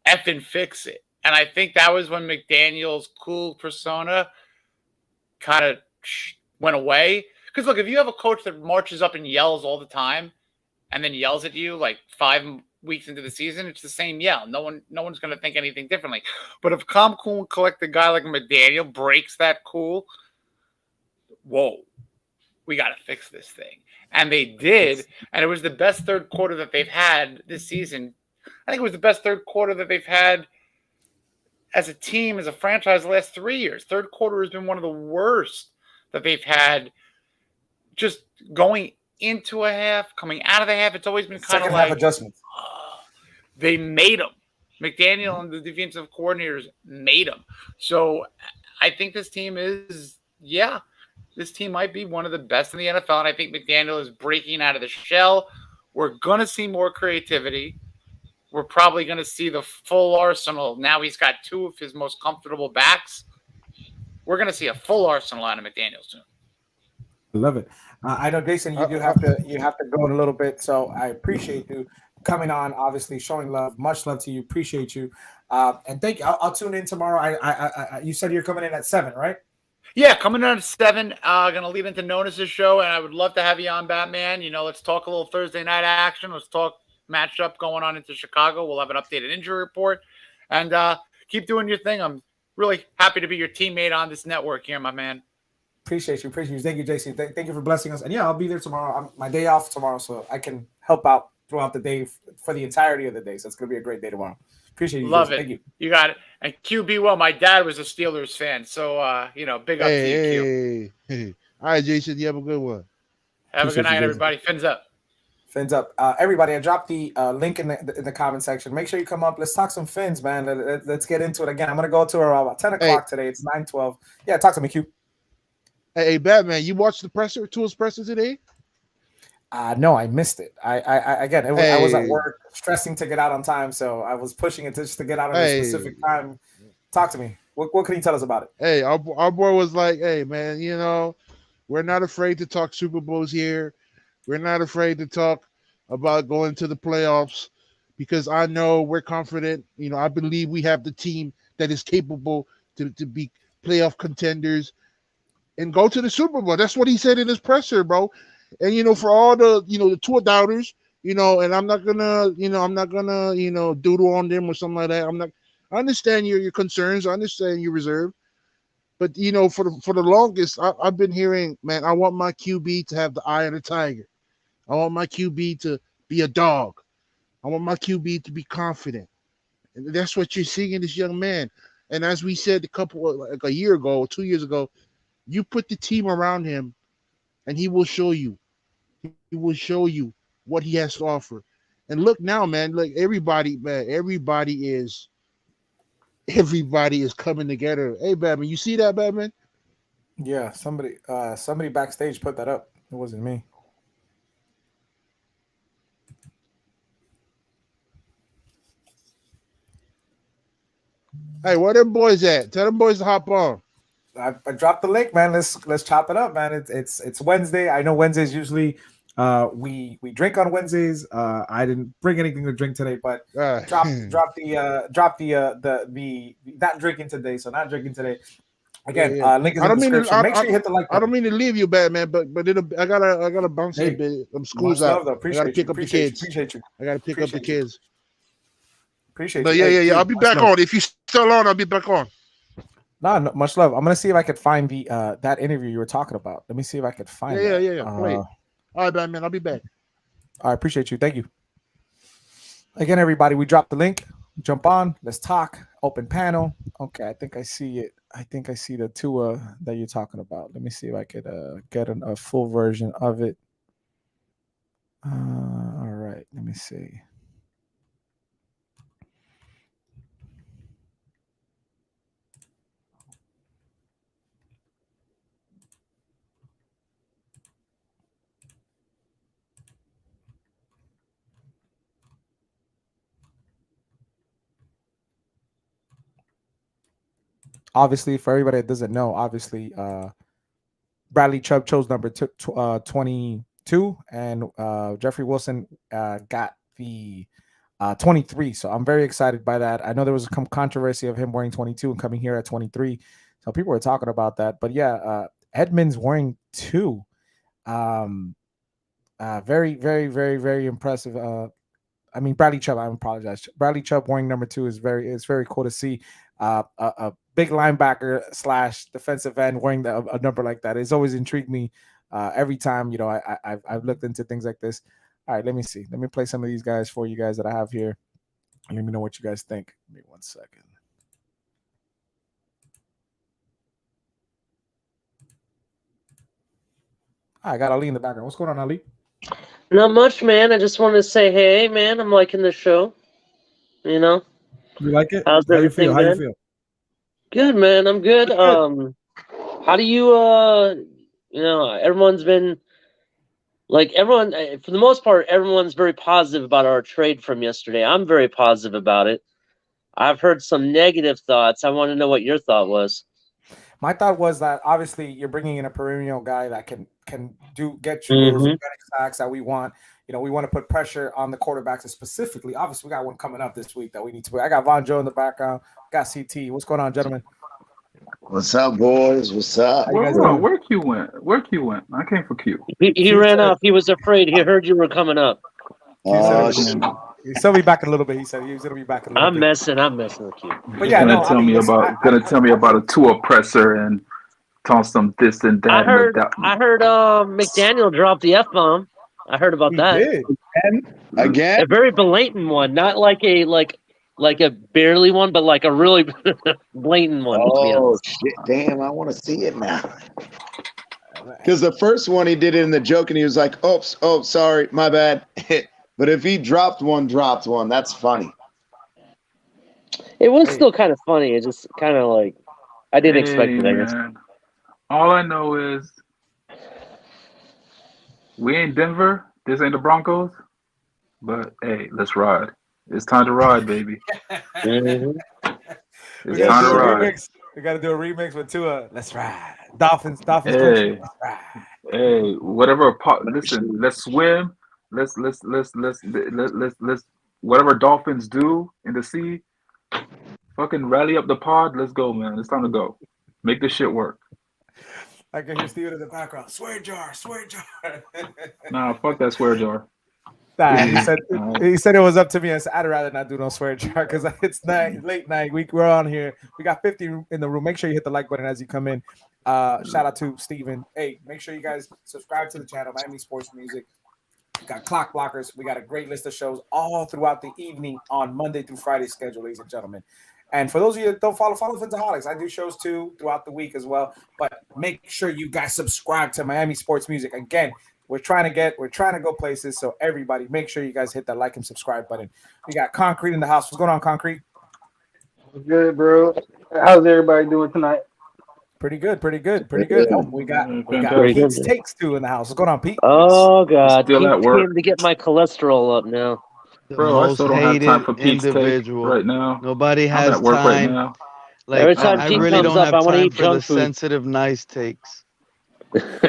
effing fix it. And I think that was when McDaniel's cool persona kind of went away. Because, look, if you have a coach that marches up and yells all the time, and then yells at you like 5 weeks into the season, it's the same yell. No one's going to think anything differently. But if calm, cool, and collected guy like McDaniel breaks that cool, whoa, we got to fix this thing. And they did, and it was the best third quarter that they've had this season. I think it was the best third quarter that they've had as a team, as a franchise, the last 3 years. Third quarter has been one of the worst that they've had. Just going into a half, coming out of the half, it's always been kind of like adjustments. They made them. McDaniel and the defensive coordinators made them. So I think this team this team might be one of the best in the NFL, and I think McDaniel is breaking out of the shell. We're going to see more creativity. We're probably going to see the full arsenal. Now he's got 2 of his most comfortable backs. We're going to see a full arsenal out of McDaniel soon. I love it. I know, Jason, you do have to go in a little bit, so I appreciate you coming on. Obviously, showing love. Much love to you. Appreciate you, and thank you. I'll tune in tomorrow. I you said you're coming in at 7, right? Yeah, coming in at 7. Gonna lead into Nonis's show, and I would love to have you on, Batman. Let's talk a little Thursday night action. Let's talk matchup going on into Chicago. We'll have an updated injury report, and keep doing your thing. I'm really happy to be your teammate on this network here, my man. Appreciate you. Thank you, JC. Thank you for blessing us. And yeah, I'll be there tomorrow. My day off tomorrow, so I can help out throughout the day for the entirety of the day. So it's gonna be a great day tomorrow. Appreciate you. Love Jason. it. Thank you. You got it. And QB, well, my dad was a Steelers fan, so big up to you, Q. Hey. All right, Jason, you have a good one. Have a good night, everybody. Fins up. Fins up. Everybody, I dropped the link in the comment section. Make sure you come up. Let's talk some Fins, man. Let's get into it again. I'm gonna go to about 10 o'clock today. It's 9:12. Yeah, talk to me, Q. Hey, Batman, you watched the presser, Tua's presser today? No, I missed it. I was at work, stressing to get out on time, so I was pushing it just to get out on a specific time. Talk to me. What can you tell us about it? Hey, our boy was like, hey, man, we're not afraid to talk Super Bowls here. We're not afraid to talk about going to the playoffs because I know we're confident. I believe we have the team that is capable to be playoff contenders and go to the Super Bowl. That's what he said in his presser, bro. And for all the the Tua doubters, and I'm not gonna doodle on them or something like that. I understand your concerns. I understand your reserve. But for the longest, I've been hearing, man, I want my QB to have the eye of the tiger. I want my QB to be a dog. I want my QB to be confident. And that's what you're seeing in this young man. And as we said a year ago, 2 years ago, you put the team around him, and he will show you. He will show you what he has to offer. And look now, man, like everybody is coming together. Hey, Batman, you see that, Batman? Yeah, somebody backstage put that up. It wasn't me. Hey, where them boys at? Tell them boys to hop on. I dropped the link, man. Let's chop it up, man. It's Wednesday. I know Wednesdays usually we drink on Wednesdays. I didn't bring anything to drink today, but drop the not drinking today. So not drinking today. Again, link is in the description. Make sure you hit the like button. I don't mean to leave you, Batman, but I gotta bounce a bit. School's out. I gotta pick up the kids. Appreciate you. I gotta pick up the kids. Appreciate but you. Yeah. I'll be back on. If you're still on, I'll be back on. No, much love. I'm gonna see if I could find the that interview you were talking about. Let me see if I could find it. Yeah. Play it. All right, Batman. I'll be back. I appreciate you. Thank you. Again, everybody, we dropped the link. Jump on. Let's talk. Open panel. Okay, I think I see it. I think I see the Tua that you're talking about. Let me see if I could get a full version of it. All right. Let me see. Obviously, for everybody that doesn't know, obviously, Bradley Chubb chose number 22, and Jeffrey Wilson got the 23. So I'm very excited by that. I know there was some controversy of him wearing 22 and coming here at 23. So people were talking about that. But yeah, Edmonds wearing 2. Very, very, very, very impressive. I mean, Bradley Chubb. I apologize. Bradley Chubb wearing number 2 is very cool to see. A big linebacker slash defensive end wearing a number like that. It's always intrigued me. Every time I've looked into things like this. All right, let me see. Let me play some of these guys for you guys that I have here. Let me know what you guys think. Give me 1 second. I got Ali in the background. What's going on, Ali? Not much, man. I just wanted to say, hey, man, I'm liking the show. You know, You like it? how's How you everything, feel? How you man? feel? Good, man. I'm good. How do you, everyone's been like everyone for the most part, everyone's very positive about our trade from yesterday. I'm very positive about it. I've heard some negative thoughts. I want to know what your thought was. My thought was that obviously you're bringing in a perennial guy that can get you those Mhm. running sacks that we want. We want to put pressure on the quarterbacks, and specifically. Obviously, we got one coming up this week that we need to put. I got Von Joe in the background. Got CT. What's going on, gentlemen? What's up, boys? What's up? How you guys Hold on, doing? where Q went? Where Q went? I came for Q. He Q ran said- off. He was afraid. He heard you were coming up. Oh, He's still be back in a little bit. He said he was going to be back in a little I'm bit. messing with you. But yeah, no, Tell me about a two oppressor and toss some this and that. I heard and that. McDaniel dropped the F-bomb. I heard about He that. did. again? A very blatant one, not like a barely one, but like a really blatant one. To be Oh honest. shit! Damn, I want to see it now. Because the first one he did it in the joke, and he was like, "Oops, oh, sorry, my bad." But if he dropped one, that's funny. It was still kind of funny. It just kind of like I didn't expect it. I guess. Man. All I know is we ain't Denver. This ain't the Broncos. But hey, let's ride. It's time to ride, baby. Mhm. It's time to ride. We got to do a remix with Tua. Let's ride. Dolphins. Hey. Country. Let's ride. Hey, listen, let's swim. Let's whatever Dolphins do in the sea. Fucking rally up the pod. Let's go, man. It's time to go. Make this shit work. I can hear Steven in the background. Swear jar. Nah, fuck that swear jar. Nah, he said it was up to me. I said I'd rather not do no swear jar because it's late night. We're on here. We got 50 in the room. Make sure you hit the like button as you come in. Shout out to Steven. Hey, make sure you guys subscribe to the channel, Miami Sports Music. We got clock blockers. We got a great list of shows all throughout the evening on Monday through Friday schedule, ladies and gentlemen. And for those of you that don't follow Phinsaholics. I do shows too throughout the week as well. But make sure you guys subscribe to Miami Sports Music. Again, we're trying to go places. So everybody, make sure you guys hit that like and subscribe button. We got Concrete in the house. What's going on, Concrete? Good, bro. How's everybody doing tonight? Pretty good. Oh, we got Pretty good. Pete's Takes too in the house. What's going on, Pete? Oh God, Still at Pete work. came to get my cholesterol up now. Bro, I still don't have time for Pete's individual Take right now. Nobody I'm has at work right time. now. Like Every time I Pete really comes don't up, have I wanna time eat for the junk food. sensitive nice takes.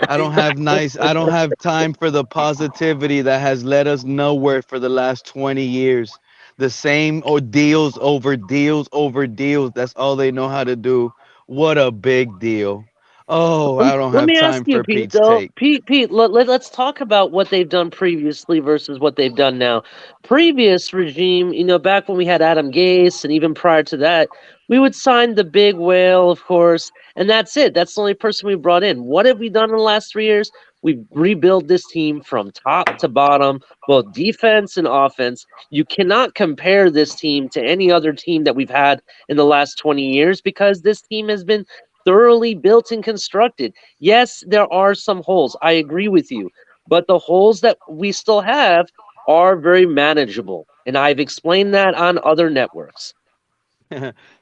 I don't have time for the positivity that has led us nowhere for the last 20 years. The same deals over deals over deals. That's all they know how to do. What a big deal. Oh, I don't Let have me ask time you, for Pete. Pete's Though, take. Pete, let's talk about what they've done previously versus what they've done now. Previous regime, back when we had Adam Gase, and even prior to that, we would sign the big whale, of course, and that's it. That's the only person we brought in. What have we done in the last 3 years? We've rebuilt this team from top to bottom, both defense and offense. You cannot compare this team to any other team that we've had in the last 20 years because this team has been thoroughly built and constructed. Yes, there are some holes. I agree with you. But the holes that we still have are very manageable. And I've explained that on other networks.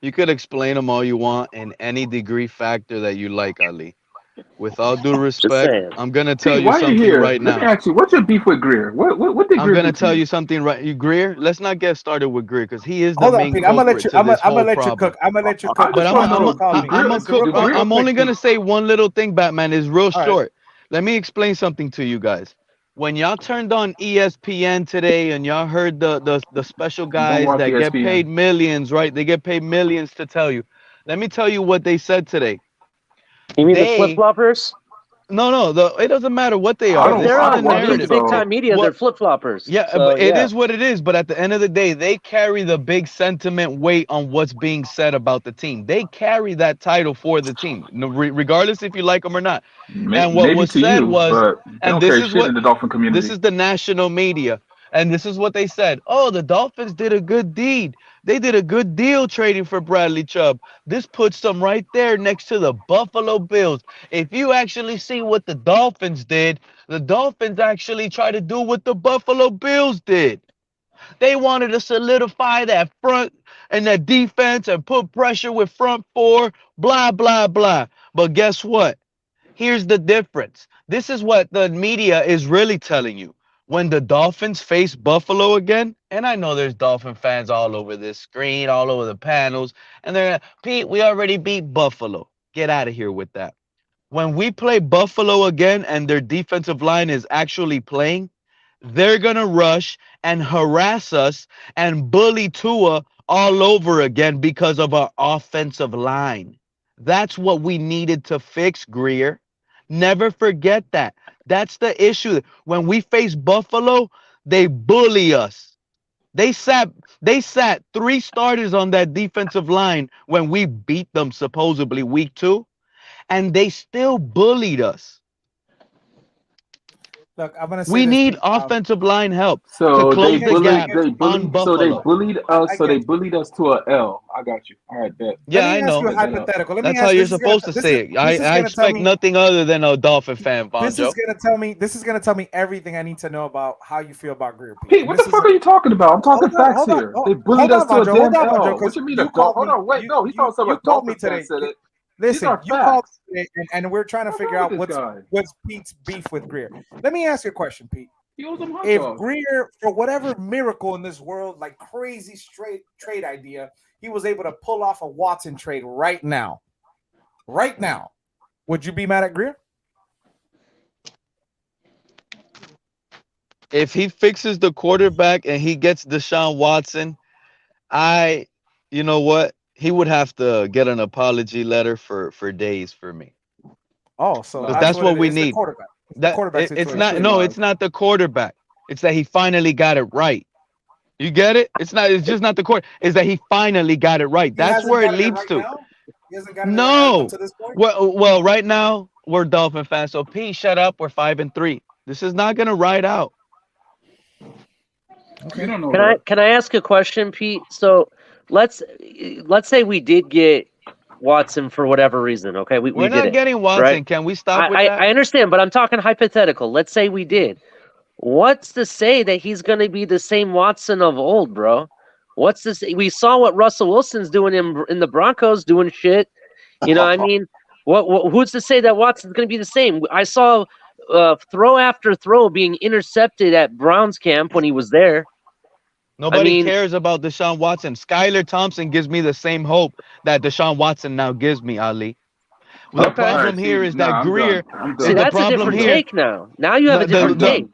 You could explain them all you want in any degree factor that you like, Ali. With all due respect, saying. I'm gonna tell Pete, you why are you something here? right Let me now. ask you, what's your beef with Greer? What did I'm Greer gonna do to tell you something right. Greer, let's not get started with Greer because he is the Hold on, main Pete. I'm gonna let culprit you. to I'm this gonna whole let you problem. cook. I'm gonna let you cook. But I'm only gonna say one little thing, Batman. Is real All right. short. Let me explain something to you guys. When y'all turned on ESPN today and y'all heard the special guys watch that get ESPN. paid millions, right? They get paid millions to tell you. Let me tell you what they said today. You mean the They flip floppers? No, it doesn't matter what they I are. don't- This They're is I the on watch it, narrative. big time media. What- They're flip floppers. Yeah, So, but it is what it is. But at the end of the day, they carry the big sentiment weight on what's being said about the team. They carry that title for the team, regardless if you like them or not. And what Maybe was to said you, was, but they and don't this carry is shit what in the Dolphin this community. is the national media, and this is what they said. Oh, the Dolphins did a good deed. They did a good deal trading for Bradley Chubb. This puts them right there next to the Buffalo Bills. If you actually see what the Dolphins did, the Dolphins actually tried to do what the Buffalo Bills did. They wanted to solidify that front and that defense and put pressure with front four, blah, blah, blah. But guess what? Here's the difference. This is what the media is really telling you. When the Dolphins face Buffalo again, and I know there's Dolphin fans all over this screen, all over the panels, and they're, Pete, we already beat Buffalo. Get out of here with that. When we play Buffalo again and their defensive line is actually playing, they're going to rush and harass us and bully Tua all over again because of our offensive line. That's what we needed to fix, Greer. Never forget that. That's the issue. When we face Buffalo, they bully us. They sat 3 starters on that defensive line when we beat them supposedly week 2, and they still bullied us. Look, I'm gonna say We this, need Pete. offensive line help So to close they the gap bullied, on so they Buffalo. bullied us. I So get they you. bullied us to a L. I got you. All right, bet. Yeah, Let I me ask you know. a hypothetical. Let me That's ask how you. you're This is gonna supposed to this say is it. this is I gonna tell expect me nothing other than a Dolphin fan, this is Bonjo. gonna tell me this is gonna tell me everything I need to know about how you feel about Greer, Pete. Pete, And what the this is fuck are you talking about? I'm talking hold on, facts hold on, here. hold They bullied hold us on, to a Bonjo, hold damn on, Bonjo, L. What because you mean a you Dolphin? called Hold me. on, wait, no, he's talking something You a called me Dolphin fan today. said it. These Listen, are you called facts. me today, and we're trying to What's figure wrong out with this guy? what's Pete's beef with Greer. Let me ask you a question, Pete. He owes them hot If dogs. Greer, for whatever miracle in this world, like crazy straight trade idea, he was able to pull off a Watson trade right now, would you be mad at Greer? If he fixes the quarterback and he gets Deshaun Watson, you know what? He would have to get an apology letter for days for me. Oh, so Because that's what we It's the need. quarterback. It's the That quarterback it's situation. not. No, it's not the quarterback. It's that he finally got it right. You get it? It's not. It's just not the court. It's that he finally got it right. He That's hasn't where it gotten it leads right to. now. He hasn't gotten it right No. up to this point. Well, right now we're Dolphin fans. So Pete, shut up. We're 5-3. This is not gonna ride out. You don't know Can that. I ask a question, Pete? So let's say we did get Watson for whatever reason. Okay, we We're did not it, getting Watson. right? Can we stop with that? I understand, but I'm talking hypothetical. Let's say we did. What's to say that he's going to be the same Watson of old, bro? What's this? We saw what Russell Wilson's doing in the Broncos, doing shit. You know, I mean, what? Who's to say that Watson's going to be the same? I saw throw after throw being intercepted at Browns camp when he was there. Nobody cares about Deshaun Watson. Skylar Thompson gives me the same hope that Deshaun Watson now gives me, Ali. The problem here is that Greer. See, that's a different take now. Now you have a different take.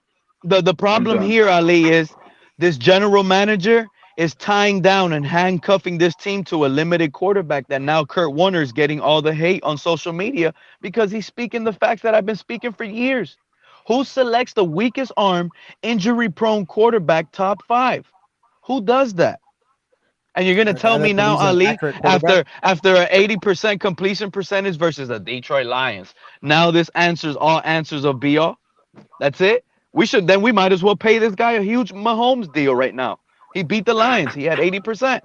The problem here, Ali, is this general manager is tying down and handcuffing this team to a limited quarterback that now Kurt Warner is getting all the hate on social media because he's speaking the facts that I've been speaking for years. Who selects the weakest arm, injury-prone quarterback top 5? Who does that? And you're gonna tell me now, Ali, after an 80% completion percentage versus the Detroit Lions, now this answers all answers of be all. That's it. We might as well pay this guy a huge Mahomes deal right now. He beat the Lions. He had 80%.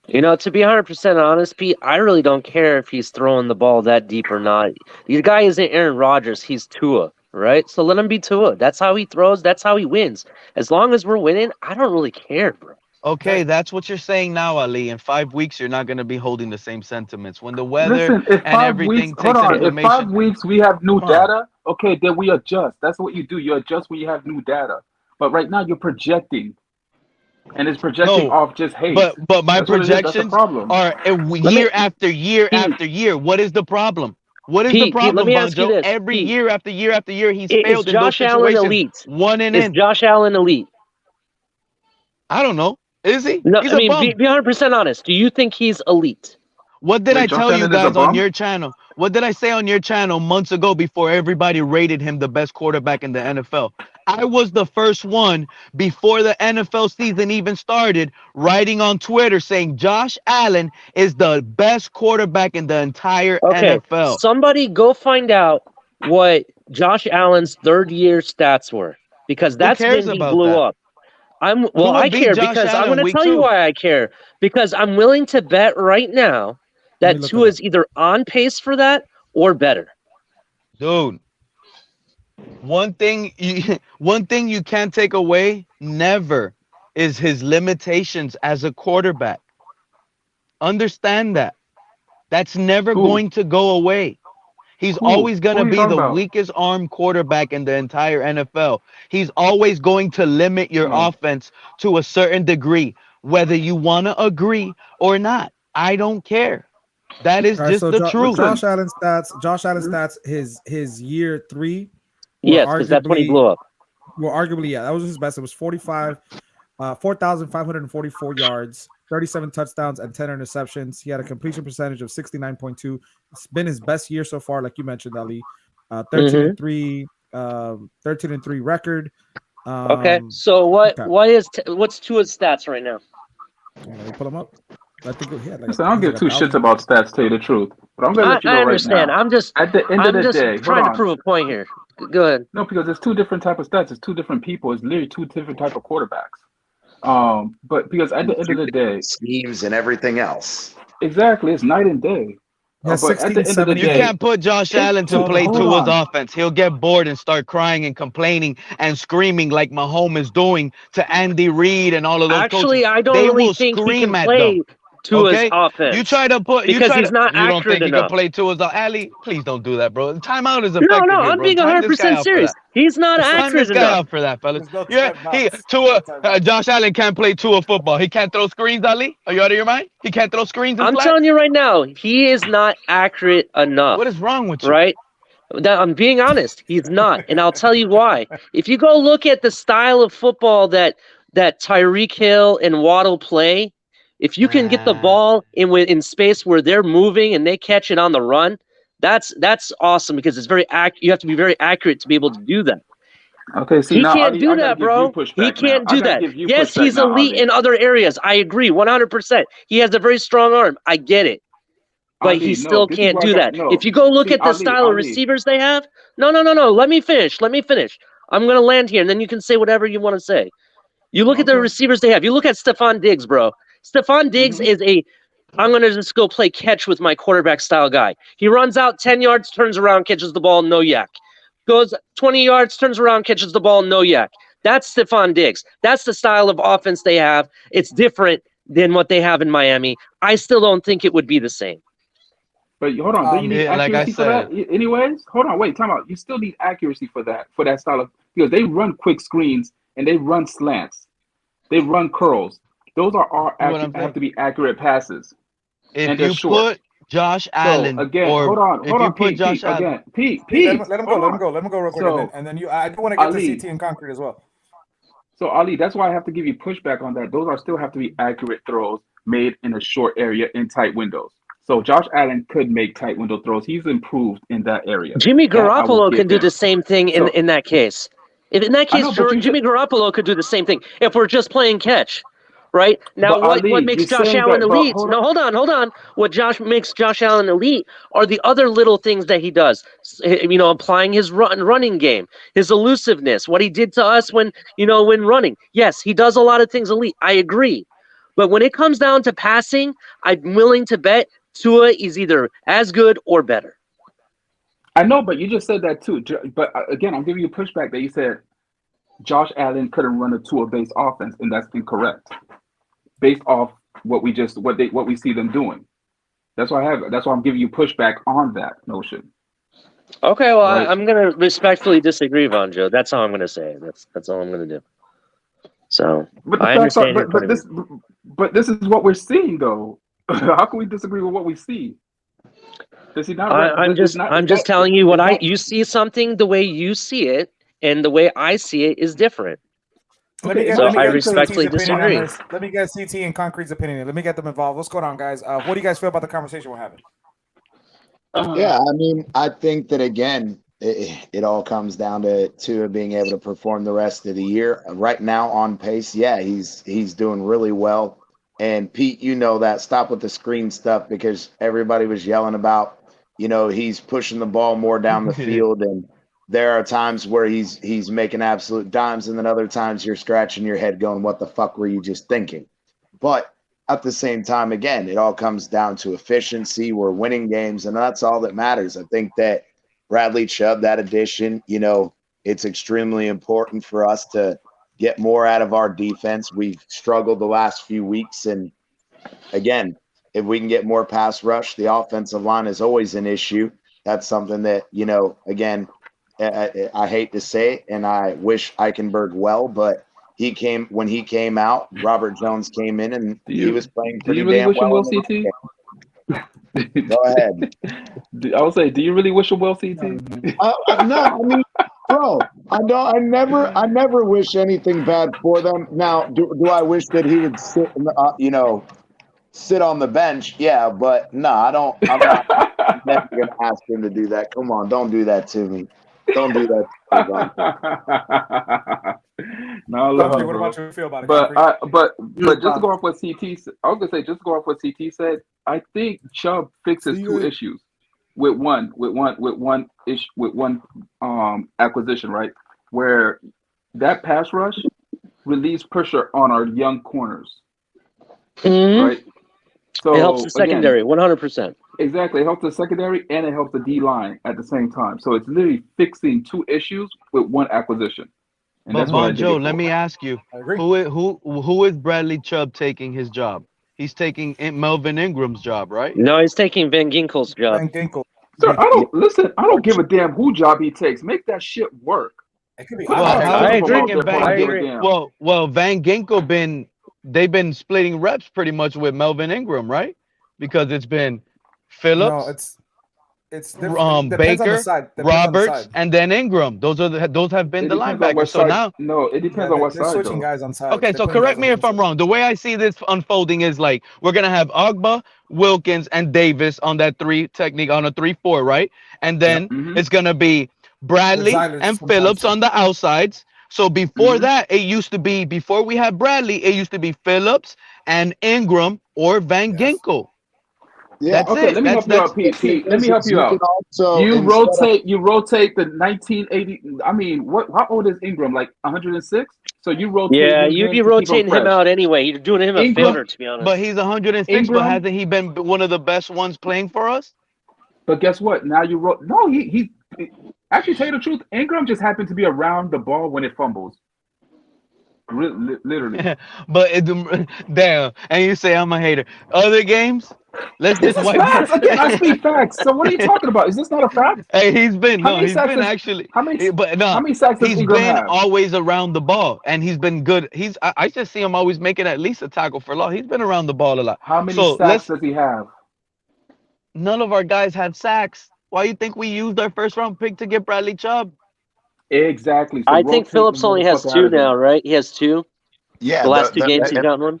You know, to be 100% honest, Pete, I really don't care if he's throwing the ball that deep or not. The guy isn't Aaron Rodgers. He's Tua, right? So let him be Tua. That's how he throws. That's how he wins. As long as we're winning, I don't really care, bro. Okay, that's what you're saying now, Ali. In 5 weeks, you're not going to be holding the same sentiments. When the weather and everything takes information. If 5 weeks we have new data, okay, then we adjust. That's what you do. You adjust when you have new data. But right now you're projecting. And it's projecting off just hate. But my projections are year after year after year. What is the problem? What is the problem, let me ask you Bonjo? this. Every year after year after year, he's Is failed in those Josh Allen situations. elite? Is Josh Allen elite? I don't know. Is he? No, He's be 100% honest. Do you think he's elite? What did I tell you guys on your channel? What did I say on your channel months ago before everybody rated him the best quarterback in the NFL? I was the first one before the NFL season even started writing on Twitter saying Josh Allen is the best quarterback in the entire NFL. Somebody go find out what Josh Allen's third-year stats were, because that's when he blew up. I care because I'm going to tell you why I care. Because I'm willing to bet right now that Tua is either on pace for that or better. Dude, one thing you can't take away never is his limitations as a quarterback. Understand that. That's never going to go away. He's always going to be the weakest arm quarterback in the entire NFL. He's always going to limit your offense to a certain degree, whether you want to agree or not. I don't care. That is just the truth. Josh Allen's stats, his year 3. Yes, because that's when he blew up. Well, arguably, yeah, that was his best. It was 4,544 yards, 37 touchdowns, and 10 interceptions. He had a completion percentage of 69.2. It's been his best year so far, like you mentioned, Ali. 13-3 record. Okay, so what's Tua's stats right now? Let me pull them up. I think Listen, I don't give two shits about stats, to tell you the truth. But I'm gonna let you know right now. I'm just at the end of the day trying to prove a point here. Go ahead. No, because it's two different type of stats. It's two different people. It's literally two different type of quarterbacks. But because at the end of the day, schemes and everything else. Exactly, it's night and day. But at the end of the day, you can't put Josh Allen to play Tua's offense. He'll get bored and start crying and complaining and screaming like Mahomes is doing to Andy Reid and all of those Actually, coaches. I don't really think he can play Tua's offense. You try to put because he's not you don't think accurate he enough. can play Tua's Ali, please don't do that, bro. Timeout is effective. No, here, I'm bro. being 100% serious. He's not accurate this guy enough. out for that, fellas. Josh Allen can't play Tua football. He can't throw screens, Ali. Are you out of your mind? He can't throw screens. I'm telling you right now, he is not accurate enough. What is wrong with you? Right? I'm being honest. He's not, and I'll tell you why. If you go look at the style of football that Tyreek Hill and Waddle play, if you can get the ball in space where they're moving and they catch it on the run, that's awesome because it's very you have to be very accurate to be able to do that. Okay, see, he now can't do that, bro. He can't do that. Yes, he's elite in other areas. I agree, 100%. He has a very strong arm. I get it, but he still can't do that. If you go look at the style of receivers they have, no. Let me finish. I'm gonna land here, and then you can say whatever you want to say. You look at the receivers they have. You look at Stephon Diggs, bro. Stephon Diggs is I'm going to just go play catch with my quarterback style guy. He runs out 10 yards, turns around, catches the ball, no yak. Goes 20 yards, turns around, catches the ball, no yak. That's Stephon Diggs. That's the style of offense they have. It's different than what they have in Miami. I still don't think it would be the same. But hold on, do you need accuracy for that? Anyways, hold on, wait, time out. You still need accuracy for that style of, because they run quick screens and they run slants. They run curls. Those have to be accurate passes. If you put Josh Allen, again, hold on, Pete, again, Pete, let him go real quick, and then you. I do want to get to CT and concrete as well. So Ali, that's why I have to give you pushback on that. Those still have to be accurate throws made in a short area in tight windows. So Josh Allen could make tight window throws. He's improved in that area. Jimmy Garoppolo can do the same thing in that case. If in that case, Jimmy Garoppolo could do the same thing if we're just playing catch. Right now, what makes Josh Allen elite? No, hold on. What makes Josh Allen elite are the other little things that he does. Applying his running game, his elusiveness, what he did to us when running. Yes, he does a lot of things elite. I agree, but when it comes down to passing, I'm willing to bet Tua is either as good or better. I know, but you just said that too. But again, I'm giving you pushback that you said Josh Allen couldn't run a Tua-based offense, and that's incorrect. Based off what we see them doing, that's why I'm giving you pushback on that notion. Okay, well, right? I'm gonna respectfully disagree, Vonjo. That's all I'm gonna say. That's all I'm gonna do. So, but this is what we're seeing, though. How can we disagree with what we see? Does he not? I'm just telling you you see something the way you see it, and the way I see it is different. I respectfully disagree. Let me get CT and Concrete's opinion. Let me get them involved. What's going on, guys? What do you guys feel about the conversation we're having? Yeah, I mean, I think that again, it all comes down to being able to perform the rest of the year. Right now, on pace, yeah, he's doing really well. And Pete, you know that. Stop with the screen stuff because everybody was yelling about, he's pushing the ball more down the field, and there are times where he's making absolute dimes, and then other times you're scratching your head, going, "What the fuck were you just thinking?" But at the same time, again, it all comes down to efficiency. We're winning games, and that's all that matters. I think that Bradley Chubb, that addition, it's extremely important for us to get more out of our defense. We've struggled the last few weeks, and again, if we can get more pass rush, the offensive line is always an issue. That's something that, again, I hate to say it, and I wish Eichenberg well, but when he came out, Robert Jones came in, and he was playing pretty damn well. Will, CT? Go ahead. I would say, do you really wish him well, CT? No, I mean, bro, I never wish anything bad for them. Now, do I wish that he would sit, sit on the bench? Yeah, but no, I don't. I'm never gonna ask him to do that. Come on, don't do that to me. Don't do that to me. No, Lovely, what about you feel about it? But just to go off what CT said, I was gonna say, just to go off what CT said, I think Chubb fixes two issues with one acquisition, right? Where that pass rush relieves pressure on our young corners, right? So it helps the secondary, 100%. Exactly, it helps the secondary and it helps the D line at the same time. So it's literally fixing two issues with one acquisition. And But that's what I Joe, did it let for. me ask you, who is Bradley Chubb taking his job? He's taking Melvin Ingram's job, right? No, he's taking Van Ginkel's job. Van Ginkel. Sir, I don't give a damn who job he takes. Make that shit work. It could be. I agree. Well, Van Ginkel they've been splitting reps pretty much with Melvin Ingram, right? Because it's been Phillips. No, it's different. Depends on the Baker, side. Depends on the Roberts, side. and then Ingram. Those have been It the depends on what linebackers. So side- now, no, it depends on what They're side. switching Though. guys on side. okay, They're so putting correct guys me on if side. I'm wrong. The way I see this unfolding is like we're gonna have Ogba, Wilkins, and Davis on that three technique on a 3-4, right? And then it's gonna be Bradley Xylers and sometimes. Phillips on the outsides. So before that, it used to be before we had Bradley, it used to be Phillips and Ingram or Van Ginkel. Yeah. That's Okay, it. let me help you out, Pete. Let me help you out. You rotate the 1980. I mean, how old is Ingram? Like 106. So you rotate. Yeah, him you'd in be to keep rotating him fresh. out anyway. You're doing him a Ingram- favor, to be honest. But he's 106. Ingram- But hasn't he been one of the best ones playing for us? But guess what? Now you wrote. No, he actually, tell you the truth, Ingram just happened to be around the ball when it fumbles. Literally. But damn, and you say I'm a hater. Other games, let's This just is wipe. facts. Again, I speak facts. So what are you talking about? Is this not a fact? Hey, he's been How many he's sacks been does- actually. how many- but no, how many sacks does he's Ingram been have? always around the ball, and he's been good. I just see him always making at least a tackle for loss. He's been around the ball a lot. How many So sacks does he have? none of our guys had sacks. Why you think we used our first round pick to get Bradley Chubb? Exactly. So I think rotate Phillips the only has motherfucker out two of there. now, right? He has two. Yeah. The last two games he's gotten one.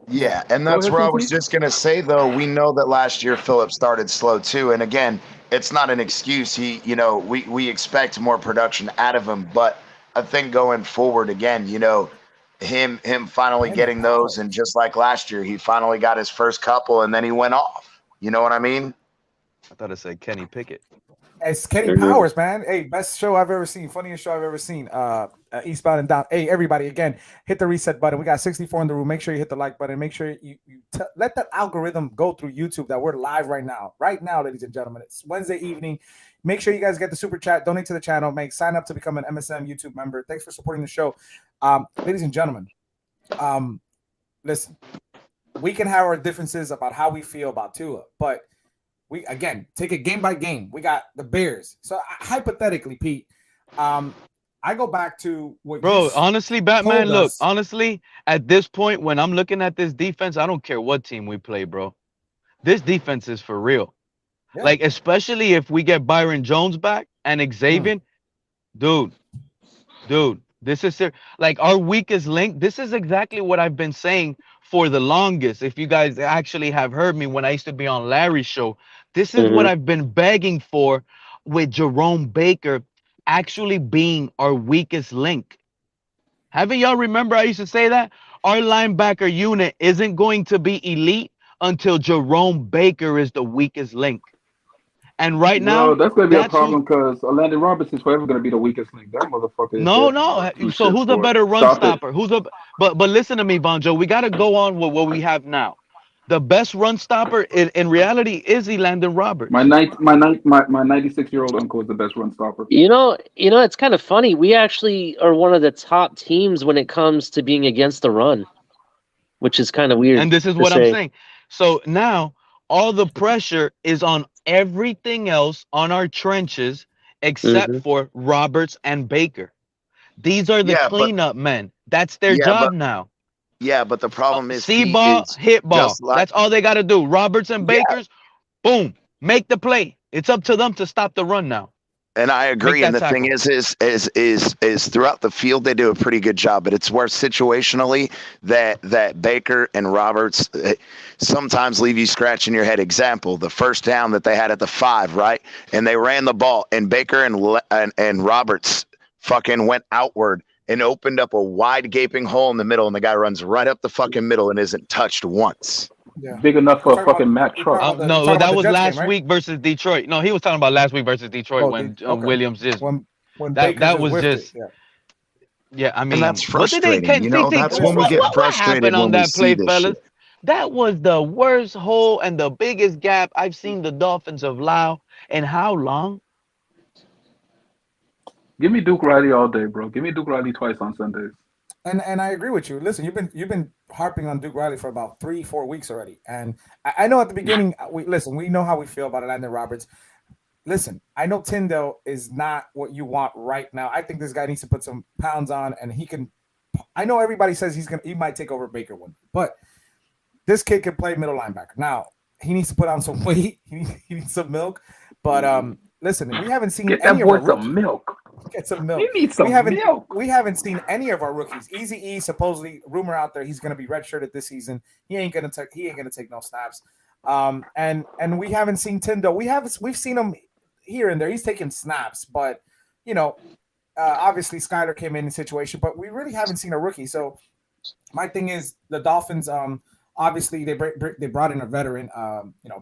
Yeah, and that's ahead, where I CT. was just gonna say though. We know that last year Phillips started slow too, and again, it's not an excuse. We expect more production out of him, but I think going forward again, him finally getting those, and just like last year, he finally got his first couple, and then he went off. You know what I mean? I thought it said Kenny Pickett. It's Kenny Powers, man. Hey, best show I've ever seen. Funniest show I've ever seen. Eastbound and Down. Hey, everybody, again, hit the reset button. We got 64 in the room. Make sure you hit the like button. Make sure you let that algorithm go through YouTube that we're live right now. Right now, ladies and gentlemen. It's Wednesday evening. Make sure you guys get the super chat. Donate to the channel. Sign up to become an MSM YouTube member. Thanks for supporting the show. Ladies and gentlemen, listen, we can have our differences about how we feel about Tua, but we again take it game by game. We got the Bears. So hypothetically, Pete, I go back to what Bro, honestly, Batman, told look, us. honestly, at this point, when I'm looking at this defense, I don't care what team we play, bro. This defense is for real. Yeah. Like, especially if we get Byron Jones back and Xavier, dude, this is like our weakest link. This is exactly what I've been saying for the longest. If you guys actually have heard me when I used to be on Larry's show, This is what I've been begging for with Jerome Baker actually being our weakest link. Haven't y'all remember I used to say that? Our linebacker unit isn't going to be elite until Jerome Baker is the weakest link. And right now, Well, that's gonna be a that's who. problem because Landon Robinson's forever gonna be the weakest link. That motherfucker is No, just no. too So shit who's a for it. better run Stop it. stopper? But listen to me, Vonjo. We got to go on with what we have now. The best run stopper in reality is Elandon Roberts. My 96-year-old uncle is the best run stopper. It's kind of funny. We actually are one of the top teams when it comes to being against the run, which is kind of weird. And this is to what say. I'm saying. So now all the pressure is on everything else on our trenches except for Roberts and Baker. These are the cleanup men. That's their job now. Yeah, but the problem is see ball, hit ball. That's all they got to do. Roberts and Bakers, boom, make the play. It's up to them to stop the run now. And I agree. And the thing is throughout the field they do a pretty good job, but it's where situationally that Baker and Roberts sometimes leave you scratching your head. Example: the first down that they had at the 5, right? And they ran the ball, and Baker and Roberts fucking went outward and opened up a wide gaping hole in the middle, and the guy runs right up the fucking middle and isn't touched once. Yeah. Big enough for a fucking Mack truck. No, that was last week versus Detroit. No, he was talking about last week versus Detroit when Williams just when that was just yeah. I mean, and that's frustrating. That's when we get frustrated on when that we play, see this fellas. shit. That was the worst hole and the biggest gap I've seen the Dolphins allow in how long? Give me Duke Riley all day, bro. Give me Duke Riley twice on Sundays. And I agree with you. Listen, you've been harping on Duke Riley for about 3-4 weeks already. And I know at the beginning, we know how we feel about Landon Roberts. Listen, I know Tyndall is not what you want right now. I think this guy needs to put some pounds on, and he can. I know everybody says he might take over Baker one, but this kid can play middle linebacker. Now he needs to put on some weight. He needs some milk. But listen, we haven't seen any of our some milk. Get some milk. We need some milk. We haven't seen any of our rookies. Eazy-E, supposedly, rumor out there, he's going to be redshirted this season. He ain't gonna take no snaps. And we haven't seen Tyndall. We've seen him here and there. He's taking snaps, but obviously Skyler came in the situation, but we really haven't seen a rookie. So my thing is the Dolphins. Obviously they brought in a veteran,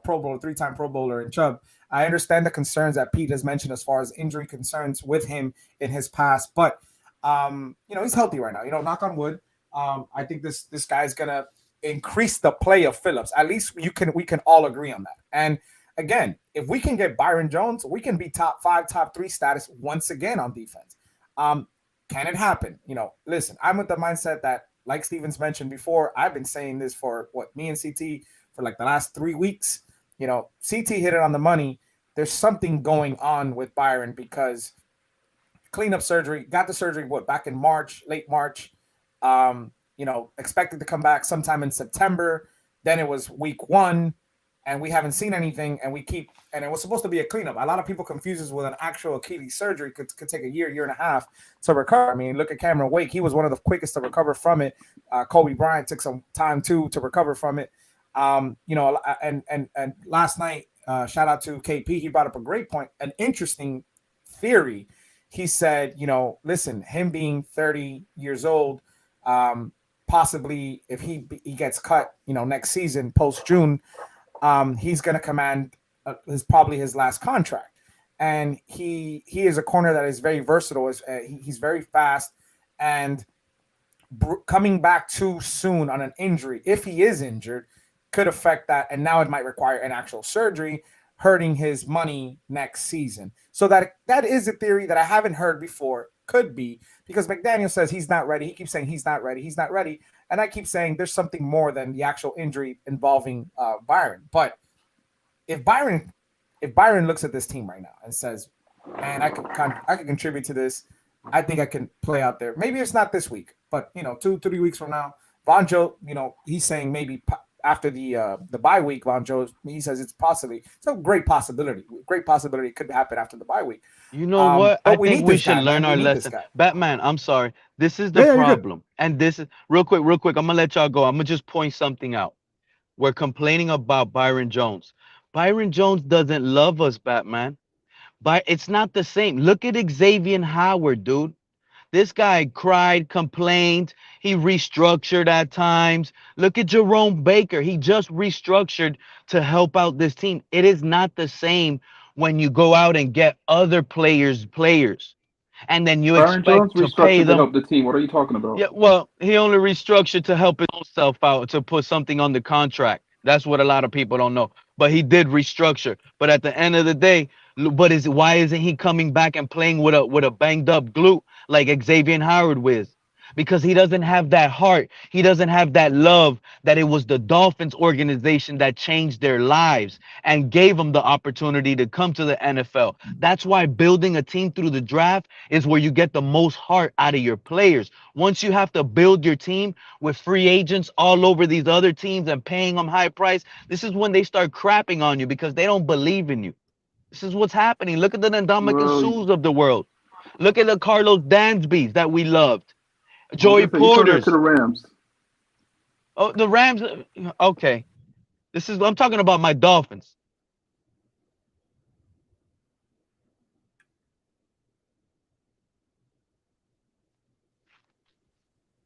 Pro Bowler, 3-time Pro Bowler in Chubb. I understand the concerns that Pete has mentioned as far as injury concerns with him in his past, but he's healthy right now. Knock on wood. I think this guy's gonna increase the play of Phillips. At least we can all agree on that. And again, if we can get Byron Jones, we can be top 5, top 3 status once again on defense. Can it happen? Listen, I'm with the mindset that, like Stevens mentioned before, I've been saying this for me and CT for like the last 3 weeks. CT hit it on the money. There's something going on with Byron because cleanup surgery, got the surgery, back in March, late March, expected to come back sometime in September. Then it was week 1 and we haven't seen anything and it was supposed to be a cleanup. A lot of people confuse this with an actual Achilles surgery. Could take a year and a half to recover. I mean, look at Cameron Wake. He was one of the quickest to recover from it. Kobe Bryant took some time too to recover from it. And last night, shout out to KP. He brought up a great point, an interesting theory. He said, listen, him being 30 years old, possibly if he gets cut, next season, post June, he's going to command probably his last contract. And he is a corner that is very versatile. He's very fast, and coming back too soon on an injury, if he is injured, could affect that, and now it might require an actual surgery, hurting his money next season. So that is a theory that I haven't heard before. Could be because McDaniel says he's not ready. He keeps saying he's not ready, and I keep saying there's something more than the actual injury involving Byron. But if Byron looks at this team right now and says, "Man, I can contribute to this. I think I can play out there. Maybe it's not this week, but 2-3 weeks from now." Vonjo, he's saying maybe after the bye week, Vonjo, he says it's a great possibility. Great possibility it could happen after the bye week. You know what? I think we should learn our lesson. Batman, I'm sorry. This is the problem. And this is real quick. I'm gonna let y'all go. I'm gonna just point something out. We're complaining about Byron Jones, Byron Jones doesn't love us, Batman. But it's not the same. Look at Xavier Howard, dude. This guy cried, complained. He restructured at times. Look at Jerome Baker. He just restructured to help out this team. It is not the same when you go out and get other players, and then you Byron Jones expect to pay restructured to them. help the team. What are you talking about? Yeah, well, he only restructured to help himself out to put something on the contract. That's what a lot of people don't know. But he did restructure. But at the end of the day, why isn't he coming back and playing with a banged up glute like Xavier Howard was? Because he doesn't have that heart. He doesn't have that love that it was the Dolphins organization that changed their lives and gave them the opportunity to come to the NFL. That's why building a team through the draft is where you get the most heart out of your players. Once you have to build your team with free agents all over these other teams and paying them high price, this is when they start crapping on you because they don't believe in you. This is what's happening. Look at the Ndamukong Suhs of the world. Look at the Carlos Dansbys that we loved. Joey Porter to the Rams. Oh, the Rams. Okay, I'm talking about my Dolphins.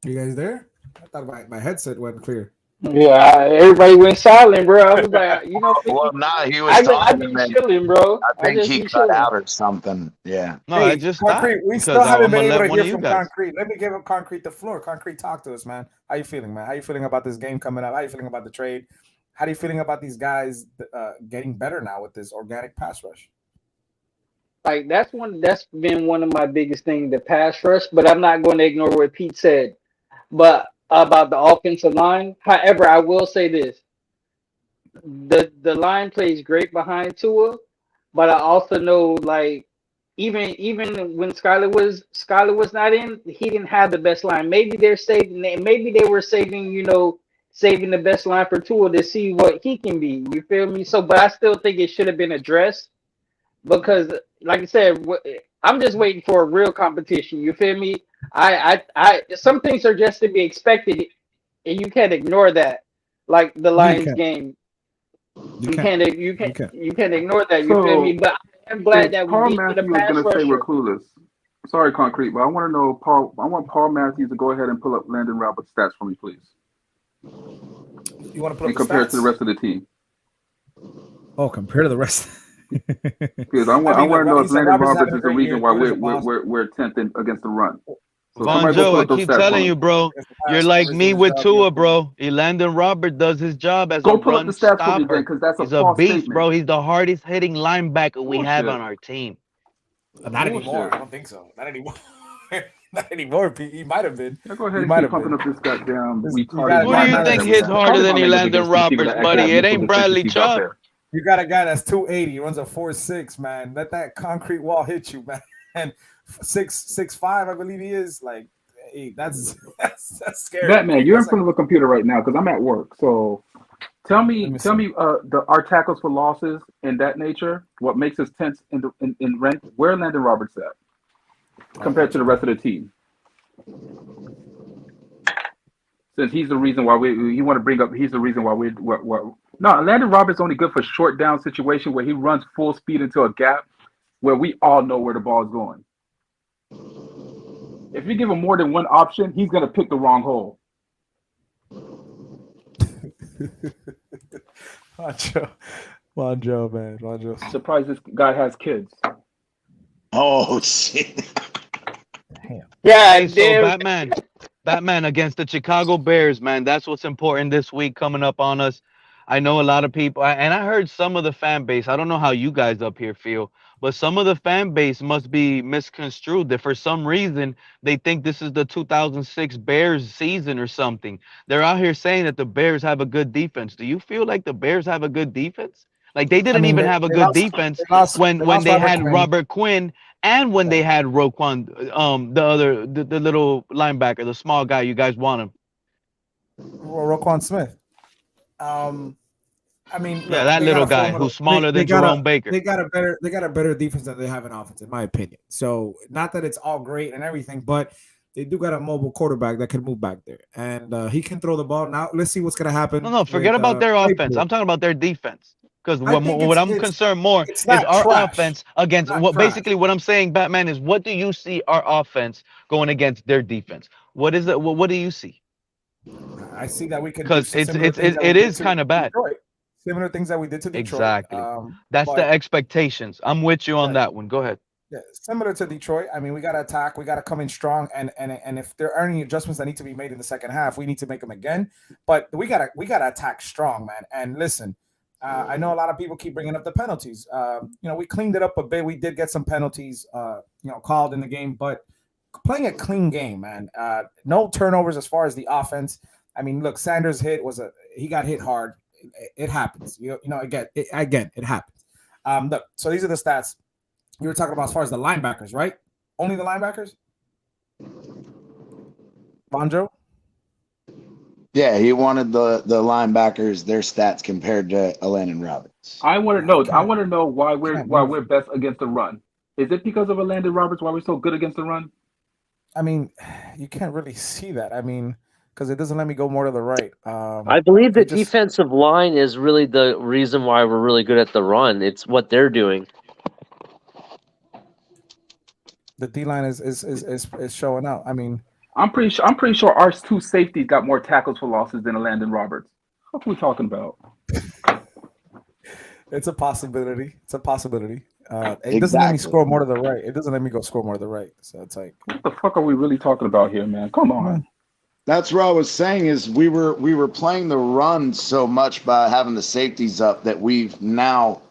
You guys there? I thought my headset went clear. Yeah, everybody went silent, bro. I was like, you know, Well, nah, he was I talking. been chilling, bro. I think he been cut chilling. out or something. Yeah. No, Hey, I just stopped Concrete, we because still haven't I'm been gonna able let to one of hear you from guys. Concrete. Let me give him Concrete the floor. Concrete, talk to us, man. How you feeling, man? How you feeling about this game coming up? How you feeling about the trade? How are you feeling about these guys getting better now with this organic pass rush? Like that's been one of my biggest things, the pass rush. But I'm not going to ignore what Pete said. But about the offensive line. However, I will say this: the line plays great behind Tua, but I also know like even when Skyler was not in, he didn't have the best line. Maybe they were saving the best line for Tua to see what he can be. You feel me? So, but I still think it should have been addressed because, like I said, I'm just waiting for a real competition. You feel me? I some things are just to be expected, and you can't ignore that. Like the Lions game. You can't ignore that. You feel me? But I'm glad that Paul we get to the Matthews pass is going to say we're rusher. clueless. Sorry, Concrete, but I want to know I want Paul Matthews to go ahead and pull up Landon Roberts' stats for me, please. You want to put and up compare the it to the rest of the team. Oh, compared to the rest. Because I want to know if Landon Roberts is the reason why we're 10th against the run. So Von Joe, I keep telling you, bro, you're like me with Tua, bro. Landon Robert does his job as a pull up run the stats for me, stopper. because that's a He's a false beast, statement. bro. He's the hardest hitting linebacker we have Bullshit. on our team. Not anymore. I don't think so. Not anymore. Not anymore. He might have been. Go ahead and keep pumping up this goddamn retarded. Who do you think hits harder than Landon Roberts, buddy? It ain't Bradley Chubb. You got a guy that's 280, runs a 4.6, man. Let that concrete wall hit you, man. And 6'5", I believe he is. Like, hey, that's scary. Batman, you're in front of a computer right now because I'm at work. So tell me, our tackles for losses and that nature. What makes us 10th in rank? Where Landon Roberts at compared to the rest of the team? Since he's the reason why you want to bring up, he's the reason why no, Landon Roberts only good for short down situation where he runs full speed into a gap where we all know where the ball is going. If you give him more than one option, he's going to pick the wrong hole. Joe, man. Surprised this guy has kids. Oh, shit. Yeah, so Batman against the Chicago Bears, man. That's what's important this week coming up on us. I know a lot of people, and I heard some of the fan base. I don't know how you guys up here feel, but some of the fan base must be misconstrued that for some reason they think this is the 2006 Bears season or something. They're out here saying that the Bears have a good defense. Do you feel like the Bears have a good defense? Like they didn't even have a good defense when they had Robert Quinn and when they had Roquan, the little linebacker, the small guy. You guys want him? Roquan Smith. I mean, yeah, that little guy who's smaller than Jerome Baker. They got a better defense than they have an offense, in my opinion. So not that it's all great and everything, but they do got a mobile quarterback that can move back there, and he can throw the ball. Now let's see what's gonna happen. No, forget about their offense. I'm talking about their defense. Because I think what I'm concerned more it's is not our trash. offense against Not what trash. basically what I'm saying, Batman, is what do you see our offense going against their defense? What is it? What do you see? I see that we can do Because similar things that we it did is to kind of bad. Detroit. Similar things that we did to Detroit. Exactly. That's the But expectations. I'm with you on yeah, that one. Go ahead. yeah, similar to Detroit. I mean, we got to attack. We got to come in strong, and if there are any adjustments that need to be made in the second half, we need to make them again. But we gotta attack strong, man. And listen, I know a lot of people keep bringing up the penalties. We cleaned it up a bit. We did get some penalties, called in the game, but playing a clean game, man. No turnovers as far as the offense. I mean, look, Sanders he got hit hard. It happens. Again, it happens. Look, so these are the stats you were talking about as far as the linebackers, right? Only the linebackers? Bonjo? Yeah, he wanted the linebackers, their stats compared to Landon Roberts. I want to know why we're best against the run. Is it because of Landon Roberts why we're so good against the run? I mean, you can't really see that. I mean, because it doesn't let me go more to the right. I believe the defensive line is really the reason why we're really good at the run. It's what they're doing. The D line is showing out. I mean, I'm pretty sure our two safeties got more tackles for losses than Landon Roberts. What are we talking about? It's a possibility. It doesn't let me score more to the right. It doesn't let me go score more to the right. So it's like, what the fuck are we really talking about here, man? Come on. That's what I was saying is we were playing the run so much by having the safeties up that we've now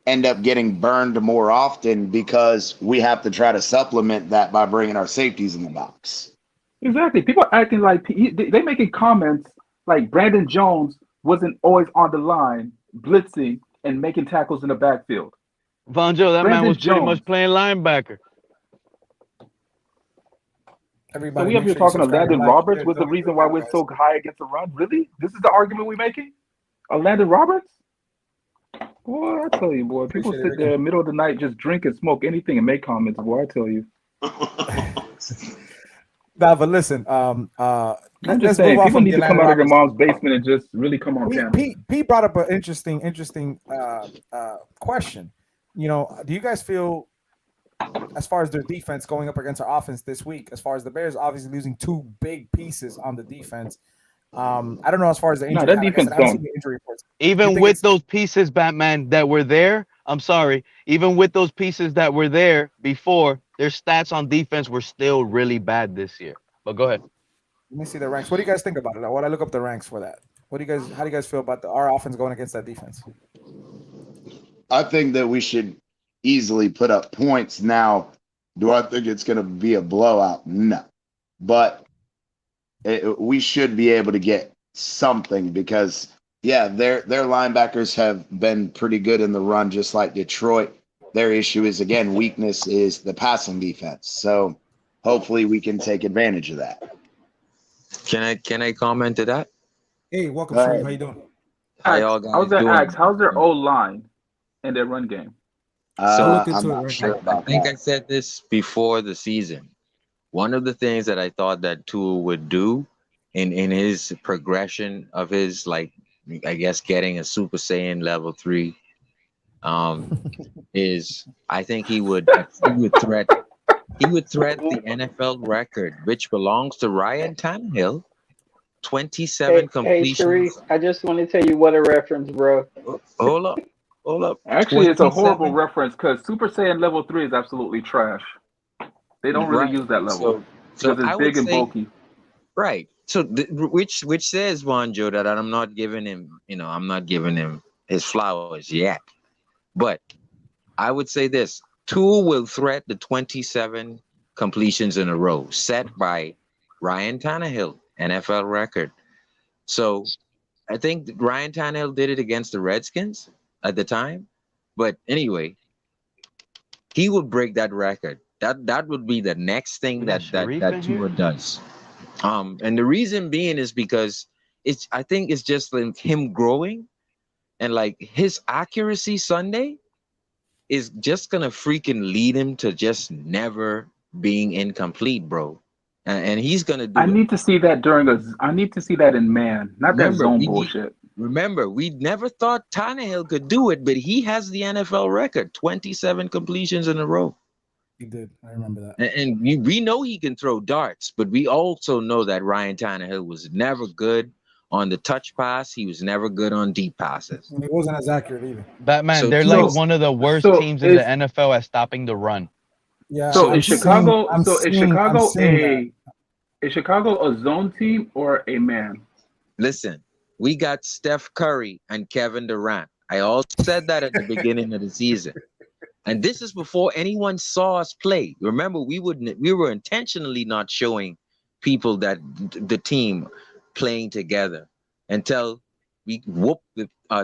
end up getting burned more often because we have to try to supplement that by bringing our safeties in the box. Exactly. People are acting like they making comments like Brandon Jones wasn't always on the line, blitzing and making tackles in the backfield. Vonjo, that man was pretty much playing linebacker. So we have here talking about Landon Roberts was the reason why we're so high against the run. Really? This is the argument we're making? Landon Roberts? Boy, I tell you, boy, people sit there in the middle of the night, just drink and smoke anything and make comments, boy, I tell you. Nah, but listen, I'm just saying, people need to come out of their mom's basement and just really come on camera. Pete brought up an interesting question. Do you guys feel, as far as their defense going up against our offense this week, as far as the Bears obviously losing two big pieces on the defense, I don't know as far as the injury. No, that defense don't. Even with those pieces, Batman, that were there, I'm sorry, even with those pieces that were there before, their stats on defense were still really bad this year. But go ahead. Let me see the ranks. What do you guys think about it? When I look up the ranks for that, how do you guys feel about our offense going against that defense? I think that we should easily put up points. Now, do I think it's going to be a blowout? No. But we should be able to get something because, yeah, their linebackers have been pretty good in the run, just like Detroit. Their issue is, again, weakness is the passing defense. So hopefully we can take advantage of that. Can I comment to that? Hey, welcome, Sharif. How you doing? How y'all guys I was going to doing? ask, how's their O-line and their run game? So I think I said this before the season. One of the things that I thought that Tua would do in his progression of his, like, I guess getting a Super Saiyan level 3, is I think he would threat the NFL record, which belongs to Ryan Tannehill. 27 completions. Hey, Sharif, I just want to tell you what a reference, bro. Hold up. Actually, it's a horrible reference because Super Saiyan level 3 is absolutely trash. They don't really use that level because it's big and bulky. Right. So which says, Juanjo, that I'm not giving him his flowers yet. But I would say this: Tua will threat the 27 completions in a row set by Ryan Tannehill, NFL record. So I think Ryan Tannehill did it against the Redskins at the time. But anyway, he would break that record. That would be the next thing that Tua does. And the reason being is because I think it's just like him growing, and like his accuracy Sunday is just gonna freaking lead him to just never being incomplete, bro. And he's gonna do I need to see that I need to see that in man, not that zone bullshit. Remember, we never thought Tannehill could do it, but he has the NFL record, 27 completions in a row. He did. I remember that. And we know he can throw darts, but we also know that Ryan Tannehill was never good on the touch pass. He was never good on deep passes. And he wasn't as accurate either. Batman, So they're no. like one of the worst So teams in the NFL at stopping the run. Yeah. So I'm is Chicago? seeing- I'm So is seeing- I'm Chicago seeing is Chicago a zone team or a man? Listen, we got Steph Curry and Kevin Durant. I also said that at the beginning of the season. And this is before anyone saw us play. Remember, we were intentionally not showing people that the team playing together until we whooped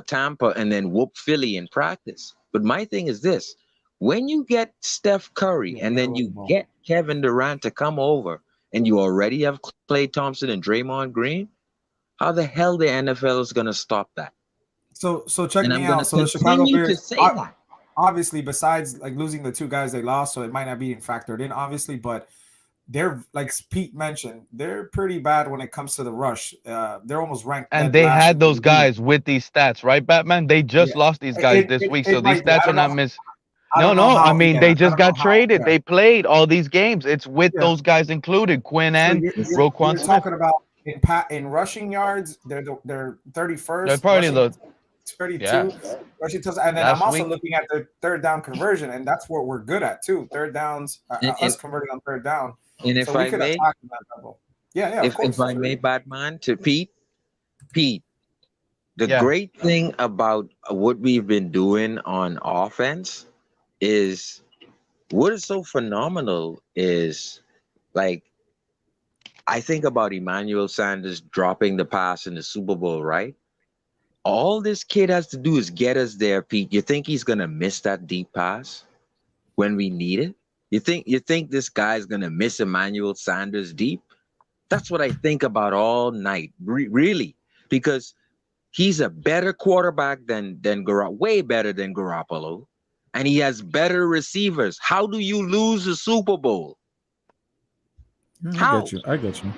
Tampa and then whooped Philly in practice. But my thing is this: when you get Steph Curry and then you get Kevin Durant to come over, and you already have Klay Thompson and Draymond Green, how the hell the NFL is going to stop that? So check And me I'm gonna out. So the Chicago continue to Bears, say that. obviously, besides like losing the two guys they lost, so it might not be factored in, obviously, but they're like Pete mentioned, they're pretty bad when it comes to the rush. They're almost ranked. And dead they last had in the those league. guys with these stats, right, Batman? They just Yeah. lost these guys this week, so these might be. I stats are don't not know. miss. I No, don't know no. I how- mean, yeah, they I just don't got know how, traded. yeah. They played all these games. It's with Yeah. those guys included, Quinn So and you're Roquan Smith. talking about in rushing yards, they're 31st. They're probably rushing, the 32 yeah. rushing touchdowns, and then Last I'm also week. looking at the third down conversion, and that's what we're good at too. Third downs, us converting on third down. And if So we I could may, attack on that level. Yeah, of course. if I may, Batman, to Pete, the Yeah. great thing about what we've been doing on offense is what is so phenomenal is like I think about Emmanuel Sanders dropping the pass in the Super Bowl, right? All this kid has to do is get us there, Pete. You think he's gonna miss that deep pass when we need it? You think this guy's gonna miss Emmanuel Sanders deep? That's what I think about all night, really, because he's a better quarterback than way better than Garoppolo, and he has better receivers. How do you lose a Super Bowl? I get you.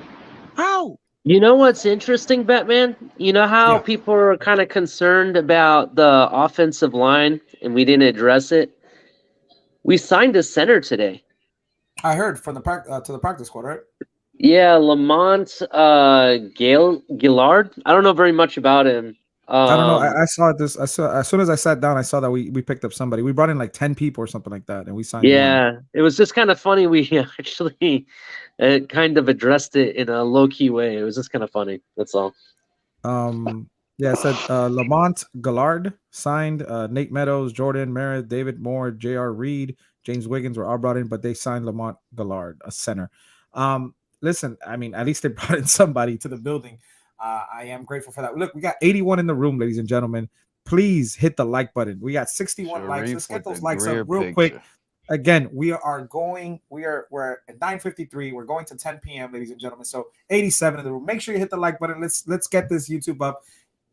How? You know what's interesting, Batman? You know how people are kind of concerned about the offensive line and we didn't address it? We signed a center today. I heard from the to the practice squad, right? Yeah, Lamont Gillard. I don't know very much about him. I don't know. I saw this. I saw as soon as I sat down, I saw that we picked up somebody. We brought in like 10 people or something like that, and we signed. Yeah, it was just kind of funny. We actually kind of addressed it in a low key way. It was just kind of funny. That's all. Yeah, it said Lamont Gillard signed. Nate Meadows, Jordan Merritt, David Moore, J.R. Reed, James Wiggins were all brought in, but they signed Lamont Gillard, a center. Listen, I mean, at least they brought in somebody to the building. I am grateful for that. Look, we got 81 in the room, ladies and gentlemen. Please hit the like button. We got 61 likes. Let's get those likes up real quick. Again, we're at 9:53. We're going to 10 p.m., ladies and gentlemen. So 87 in the room. Make sure you hit the like button. Let's get this YouTube up.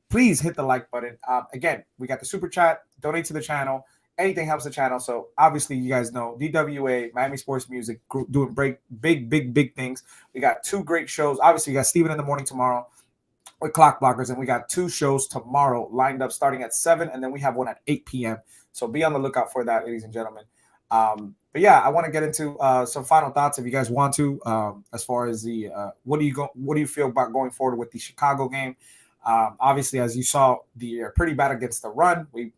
Please hit the like button. Again, we got the super chat. Donate to the channel. Anything helps the channel. So obviously, you guys know DWA, Miami Sports Music Group, doing big things. We got two great shows. Obviously, you got Steven in the morning tomorrow with Clock Blockers, and we got two shows tomorrow lined up starting at 7, and then we have one at 8 p.m. So be on the lookout for that, ladies and gentlemen. But yeah, I want to get into some final thoughts if you guys want to, as far as the what do you feel about going forward with the Chicago game? Obviously, as you saw, they're pretty bad against the run. We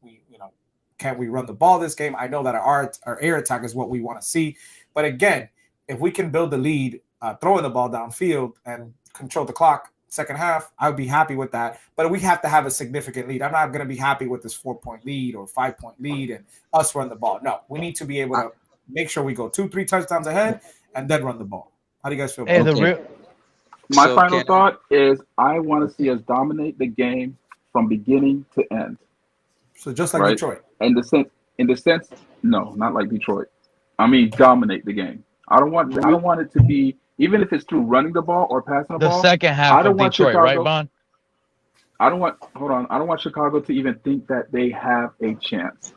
can we run the ball this game? I know that our air attack is what we want to see, but again, if we can build the lead, throwing the ball downfield and control the clock second half, I would be happy with that. But we have to have a significant lead. I'm not going to be happy with this 4-point lead or 5-point lead and us run the ball. No, we need to be able to make sure we go 2-3 touchdowns ahead and then run the ball. How do you guys feel about that? My final thought is I want to see us dominate the game from beginning to end. So just like Detroit. In the sense, no, not like Detroit. I mean, dominate the game. I don't want it to be, even if it's through running the ball or passing the ball. The second half of Detroit, right, Vaughn? I don't want Chicago to even think that they have a chance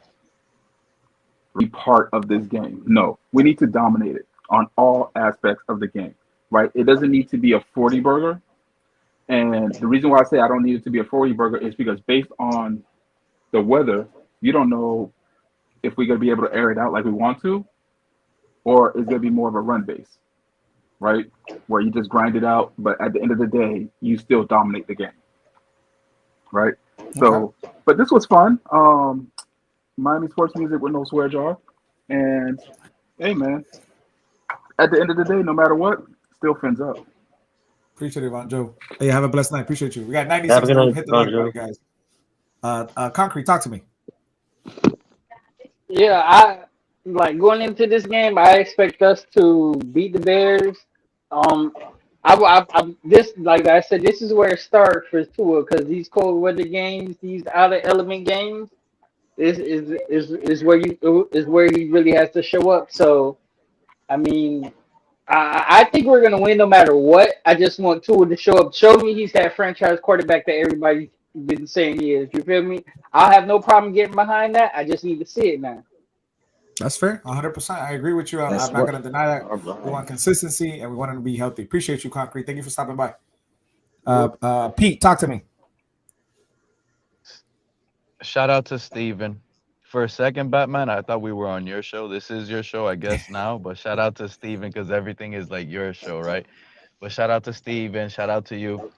to be part of this game. No, we need to dominate it on all aspects of the game, right? It doesn't need to be a 40 burger. And the reason why I say I don't need it to be a 40 burger is because based on the weather, you don't know if we're going to be able to air it out like we want to, or it's going to be more of a run base, right? Where you just grind it out, but at the end of the day, you still dominate the game, right? So, but this was fun. Miami sports music with no swear jar. And hey, man, at the end of the day, no matter what, still fins up. Appreciate it, Von Joe. Hey, have a blessed night. Appreciate you. We got 90 Have a seconds. good night, Hit the Von like Joe. button, guys. Concrete, talk to me. Yeah, I like going into this game. I expect us to beat the Bears. This, like I said, this is where it starts for Tua because these cold weather games, these out of element games, is where he really has to show up. So, I mean, I think we're gonna win no matter what. I just want Tua to show up. Show me he's that franchise quarterback that everybody's been saying he is. You feel me? I'll have no problem getting behind that. I just need to see it now. That's fair. 100%. I agree with you. I'm not going to deny that. We want consistency and we want him to be healthy. Appreciate you, Concrete. Thank you for stopping by. Pete, talk to me. Shout out to Steven. For a second, Batman, I thought we were on your show. This is your show, I guess, now. But shout out to Steven because everything is like your show, right? But shout out to Steven. Shout out to you.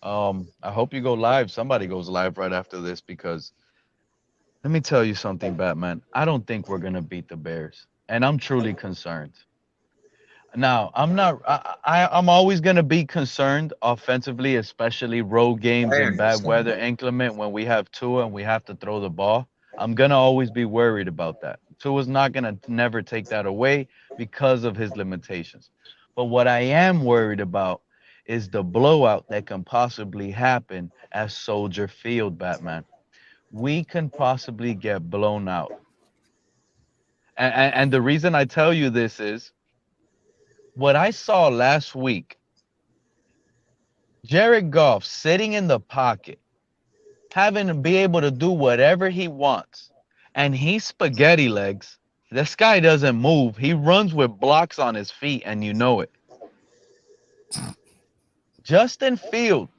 I hope you go live. Somebody goes live right after this because let me tell you something, Batman. I don't think we're going to beat the Bears. And I'm truly concerned. Now, I'm always going to be concerned offensively, especially road games and bad weather inclement when we have Tua and we have to throw the ball. I'm going to always be worried about that. Tua's not going to never take that away because of his limitations. But what I am worried about is the blowout that can possibly happen at Soldier Field, Batman. We can possibly get blown out. And the reason I tell you this is what I saw last week, Jared Goff sitting in the pocket, having to be able to do whatever he wants. And he spaghetti legs. This guy doesn't move. He runs with blocks on his feet, and you know it. Justin Fields,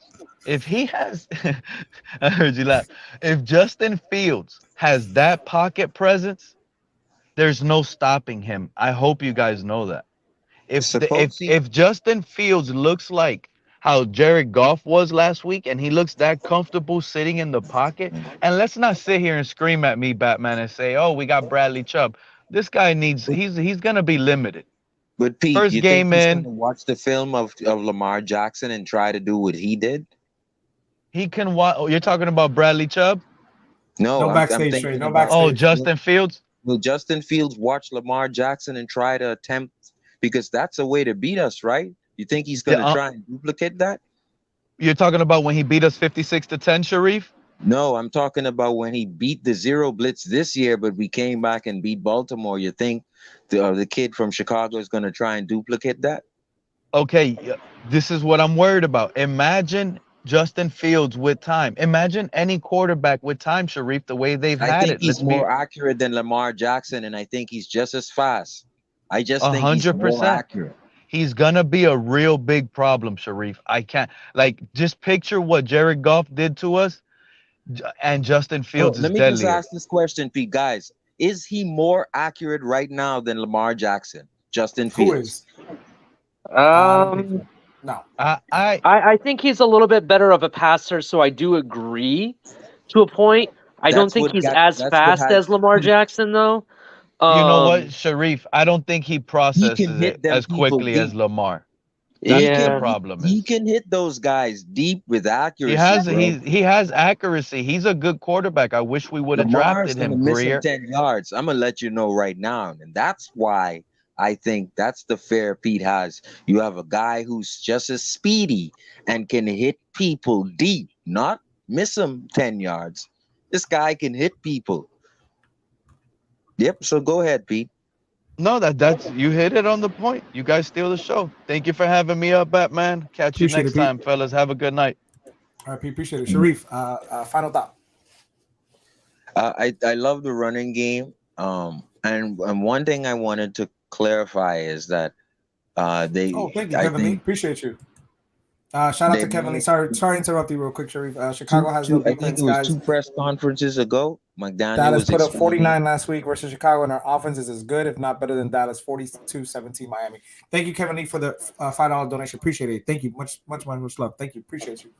if he has, I heard you laugh. If Justin Fields has that pocket presence, there's no stopping him. I hope you guys know that. If Justin Fields looks like how Jared Goff was last week, and he looks that comfortable sitting in the pocket, and let's not sit here and scream at me, Batman, and say, "Oh, we got Bradley Chubb." This guy he's gonna be limited. But Pete, First you game think he's in, gonna watch the film of Lamar Jackson and try to do what he did? he can watch. Oh, you're talking about Bradley Chubb? No I'm backstage thinking straight. No about- backstage. Oh, Justin Fields? Will Justin Fields watch Lamar Jackson and try to attempt, because that's a way to beat us, right? You think he's going to try and duplicate that? You're talking about when he beat us 56-10, Sharif? No, I'm talking about when he beat the zero blitz this year, but we came back and beat Baltimore. You think the kid from Chicago is going to try and duplicate that? Okay, this is what I'm worried about. Imagine Justin Fields with time. Imagine any quarterback with time, Sharif, the way they've had it. I think he's more accurate than Lamar Jackson, and I think he's just as fast. I just think he's more accurate. He's gonna be a real big problem, Sharif. I can't just picture what Jared Goff did to us, and Justin Fields is deadly. Let me just ask this question, Pete. Guys, is he more accurate right now than Lamar Jackson? Justin Fields. No. I think he's a little bit better of a passer, so I do agree to a point. I don't think he's as fast as Lamar Jackson, though. You know what, Sharif? I don't think he processes it as quickly as Lamar. That's the problem. He can hit those guys deep with accuracy. He has accuracy. He's a good quarterback. I wish we would have drafted him. Miss him 10 yards. I'm gonna let you know right now, and that's why I think that's the fair Pete has. You have a guy who's just as speedy and can hit people deep, not miss them 10 yards. This guy can hit people. Yep. So go ahead, Pete. No, that's you hit it on the point. You guys steal the show. Thank you for having me up, Batman. Catch you next time, fellas. Have a good night. All right, Pete. Appreciate it. Sharif, final thought. I love the running game. And one thing I wanted to clarify is that they. Oh, thank you, Kevin. Appreciate you. Shout out They to Kevin Lee. made Sorry to interrupt you real quick, Sharif. Chicago has no I think defense, it was guys. 2 press conferences ago. McDaniel Dallas was put up explaining. 49 last week versus Chicago, and our offense is as good, if not better than Dallas, 42-17 Miami. Thank you, Kevin Lee, for the $5 donation. Appreciate it. Thank you. Much love. Thank you. Appreciate you.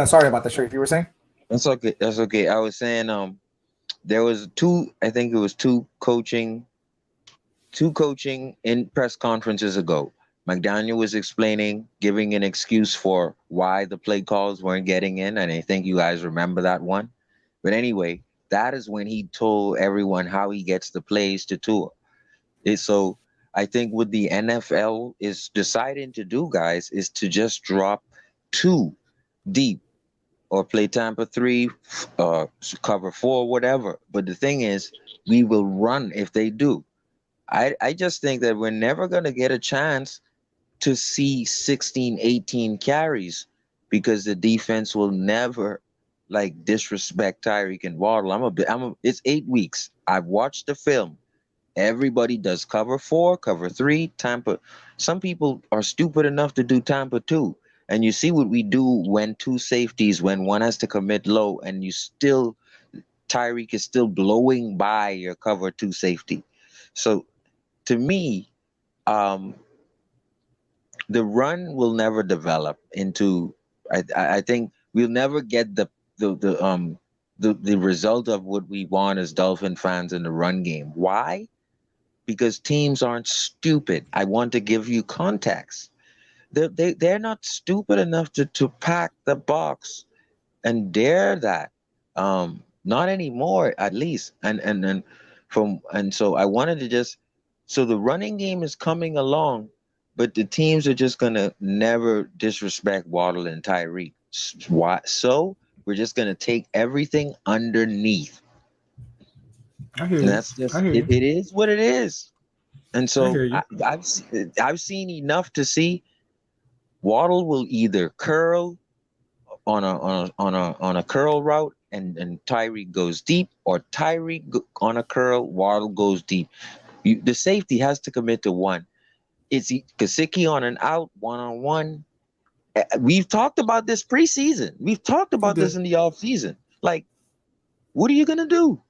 Sorry about that, Sharif. You were saying? That's okay. That's okay. I was saying, there was I think it was two coaching in press conferences ago. McDaniel was explaining, giving an excuse for why the play calls weren't getting in, and I think you guys remember that one. But anyway, that is when he told everyone how he gets the plays to Tua. So I think what the NFL is deciding to do, guys, is to just drop 2 deep or play Tampa 3, cover 4, whatever. But the thing is, we will run if they do. I just think that we're never going to get a chance to see 16, 18 carries because the defense will never disrespect Tyreek and Waddle. It's 8 weeks. I've watched the film. Everybody does cover 4, cover 3, Tampa. Some people are stupid enough to do Tampa 2. And you see what we do when 2 safeties, when one has to commit low, and Tyreek is still blowing by your cover 2 safety. So to me, the run will never develop into. I think we'll never get the result of what we want as Dolphin fans in the run game. Why? Because teams aren't stupid. I want to give you context. They're not stupid enough to pack the box and dare that. Not anymore, at least. And so I wanted to just. So the running game is coming along, but the teams are just gonna never disrespect Waddle and Tyreek. Why? So we're just gonna take everything underneath. I hear you. And that's just it is what it is. And so I've seen enough to see Waddle will either curl on a curl route and Tyreek goes deep, or Tyreek on a curl, Waddle goes deep. The safety has to commit to one. It's Kasicki on an out, 1-on-1. We've talked about this preseason. We've talked about this in the offseason. What are you going to do?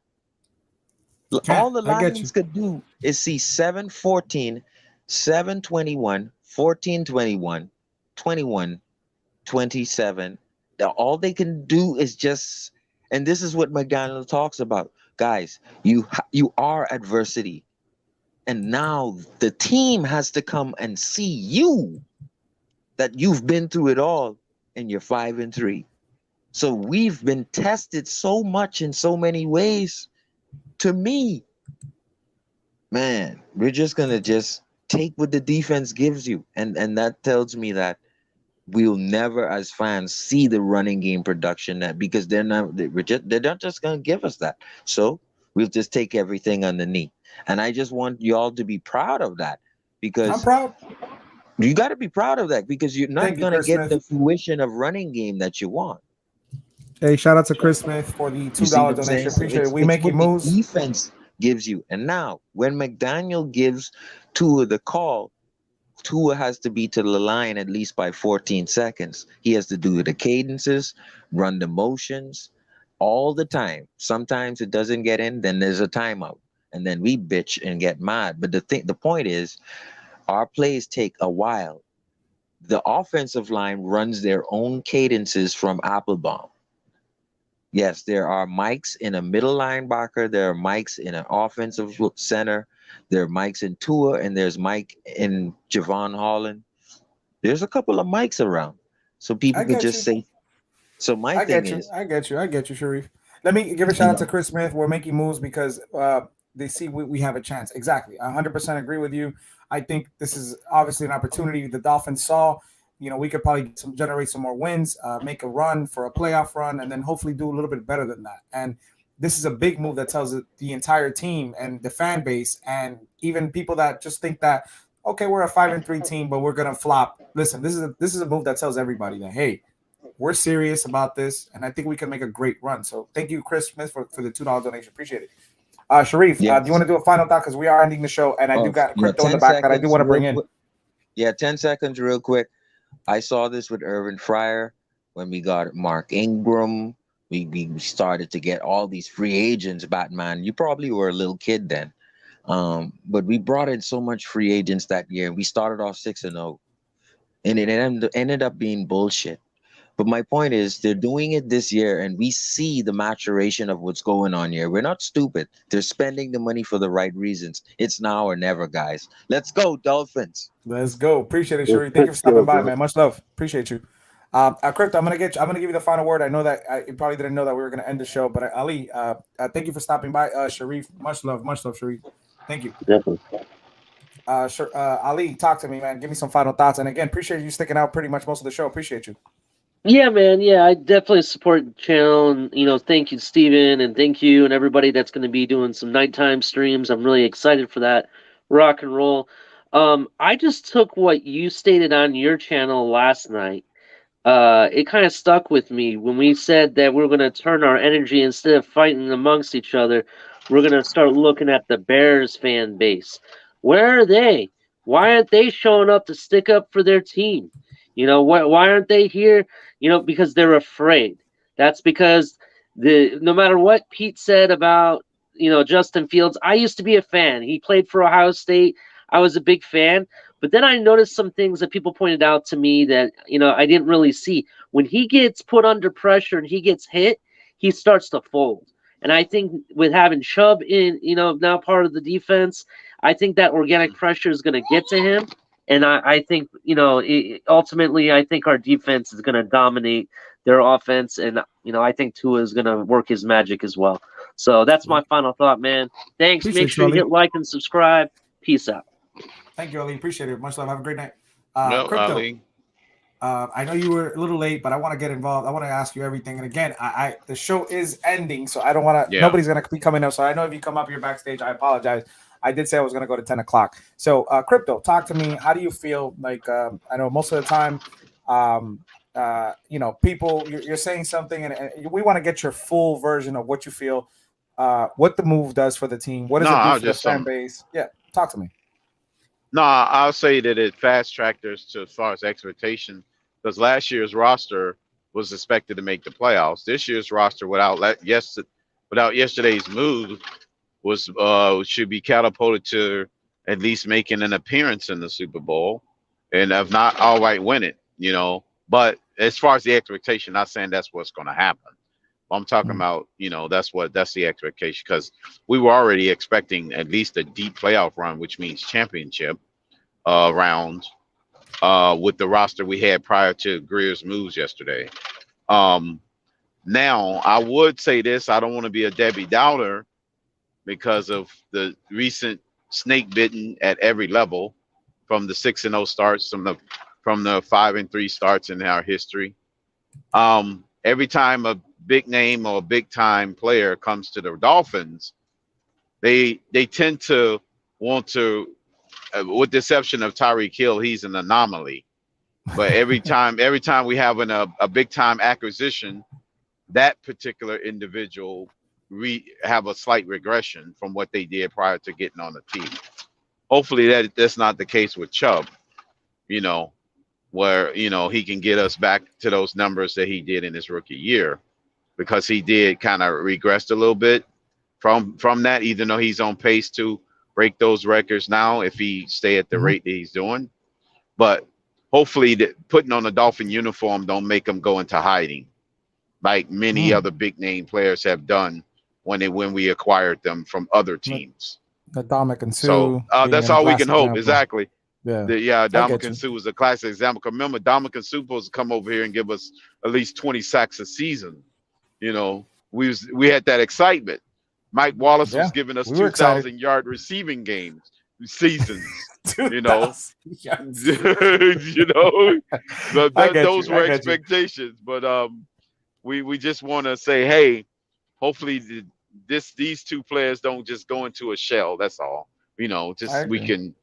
All the Lions could do is see 7-14, 7-21, 14-21, 21-27. All they can do is just, and this is what McDaniel talks about. Guys, you are adversity. And now the team has to come and see you that you've been through it all and you're 5-3. So we've been tested so much in so many ways. To me, man, we're just going to just take what the defense gives you. And that tells me that we'll never, as fans, see the running game production because they're not just going to give us that. So we'll just take everything underneath. And I just want y'all to be proud of that, because I'm proud. You got to be proud of that, because you're not going to get the fruition of running game that you want. Hey, shout out to Chris Smith for the $2 donation. Appreciate it. We make moves. Defense gives you. And now, when McDaniel gives Tua the call, Tua has to be to the line at least by 14 seconds. He has to do the cadences, run the motions all the time. Sometimes it doesn't get in, then there's a timeout. And then we bitch and get mad. But the point is, our plays take a while. The offensive line runs their own cadences from Applebaum. Yes, there are mics in a middle linebacker. There are mics in an offensive center. There are mics in Tua, and there's Mike in Javon Holland. There's a couple of mics around, so people could just say. So my thing is, I get you, Sharif. Let me give a shout out to Chris Smith. We're making moves because they see we have a chance. Exactly, 100% agree with you. I think this is obviously an opportunity the Dolphins saw. We could probably generate some more wins, make a run for a playoff run, and then hopefully do a little bit better than that. And this is a big move that tells the entire team and the fan base, and even people that just think that, okay, we're a 5-3 team, but we're gonna flop. Listen, this is a move that tells everybody that, hey, we're serious about this, and I think we can make a great run. So thank you, Chris Smith, for the $2 donation. Appreciate it. Sharif, yes. Do you want to do a final thought, because we are ending the show, and I do got crypto in the back that I do want to bring in. Yeah, 10 seconds real quick. I saw this with Irvin Fryer when we got Mark Ingram. We started to get all these free agents, Batman. You probably were a little kid then. But we brought in so much free agents that year. We started off 6-0, and it ended up being bullshit. But my point is, they're doing it this year, and we see the maturation of what's going on here. We're not stupid. They're spending the money for the right reasons. It's now or never, guys. Let's go, Dolphins. Let's go. Appreciate it, Shuri. Thank you for stopping by, man. Much love. Appreciate you. Crypto, I'm gonna give you the final word. I know that you probably didn't know that we were gonna end the show, but Ali, thank you for stopping by. Sharif, much love, Sharif. Thank you. Definitely. Ali, talk to me, man. Give me some final thoughts. And again, appreciate you sticking out pretty much most of the show. Appreciate you. Yeah, man. Yeah, I definitely support the channel, and thank you, Steven, and thank you and everybody that's going to be doing some nighttime streams. I'm really excited for that. Rock and roll. I just took what you stated on your channel last night. It kind of stuck with me when we said that we're going to turn our energy, instead of fighting amongst each other, we're going to start looking at the Bears fan base. Where are they? Why aren't they showing up to stick up for their team? Why aren't they here? Because they're afraid. That's because no matter what Pete said about, Justin Fields, I used to be a fan. He played for Ohio State. I was a big fan. But then I noticed some things that people pointed out to me that, I didn't really see. When he gets put under pressure and he gets hit, he starts to fold. And I think with having Chubb in, now part of the defense, I think that organic pressure is going to get to him. And I think, ultimately, I think our defense is going to dominate their offense. And, I think Tua is going to work his magic as well. So that's my final thought, man. Thanks. Appreciate Make sure you hit like and subscribe. Peace out. Thank you, Ali. Appreciate it. Much love. Have a great night. No, Crypto. Ali. I know you were a little late, but I want to get involved. I want to ask you everything. And again, the show is ending, so I don't want to. Yeah. Nobody's going to be coming up. So I know if you come up here backstage, I apologize. I did say I was going to go to 10 o'clock. So, Crypto, talk to me. How do you feel? Like, I know most of the time, people, you're saying something, and we want to get your full version of what you feel, what the move does for the team. What does it do for the fan base? Yeah, talk to me. No, I'll say that it fast tracked us to as far as expectation, because last year's roster was expected to make the playoffs. This year's roster, without yesterday's move, was should be catapulted to at least making an appearance in the Super Bowl, and if not, outright win it. But as far as the expectation, not saying that's what's going to happen. I'm talking about, that's the expectation, because we were already expecting at least a deep playoff run, which means championship round with the roster we had prior to Greer's moves yesterday. Now, I would say this. I don't want to be a Debbie Downer because of the recent snake bitten at every level, from the 6-0 starts, from the 5-3 starts in our history. Every time a big name or a big time player comes to the Dolphins, they tend to want to, with the exception of Tyreek Hill, he's an anomaly. But every time we have a big time acquisition, that particular individual have a slight regression from what they did prior to getting on the team. Hopefully that's not the case with Chubb, where he can get us back to those numbers that he did in his rookie year, because he did kind of regressed a little bit from that, even though he's on pace to break those records now if he stay at the rate that he's doing. But hopefully putting on a Dolphin uniform don't make him go into hiding like many other big name players have done when we acquired them from other teams. Ndamukong Suh. So that's all we can hope. Example. Exactly. Yeah. Ndamukong Suh was a classic example. Remember, Ndamukong Suh supposed to come over here and give us at least 20 sacks a season. We had that excitement. Mike Wallace was giving us 2,000-yard receiving seasons. Those were expectations. But we just want to say, hey, hopefully these two players don't just go into a shell. That's all. We can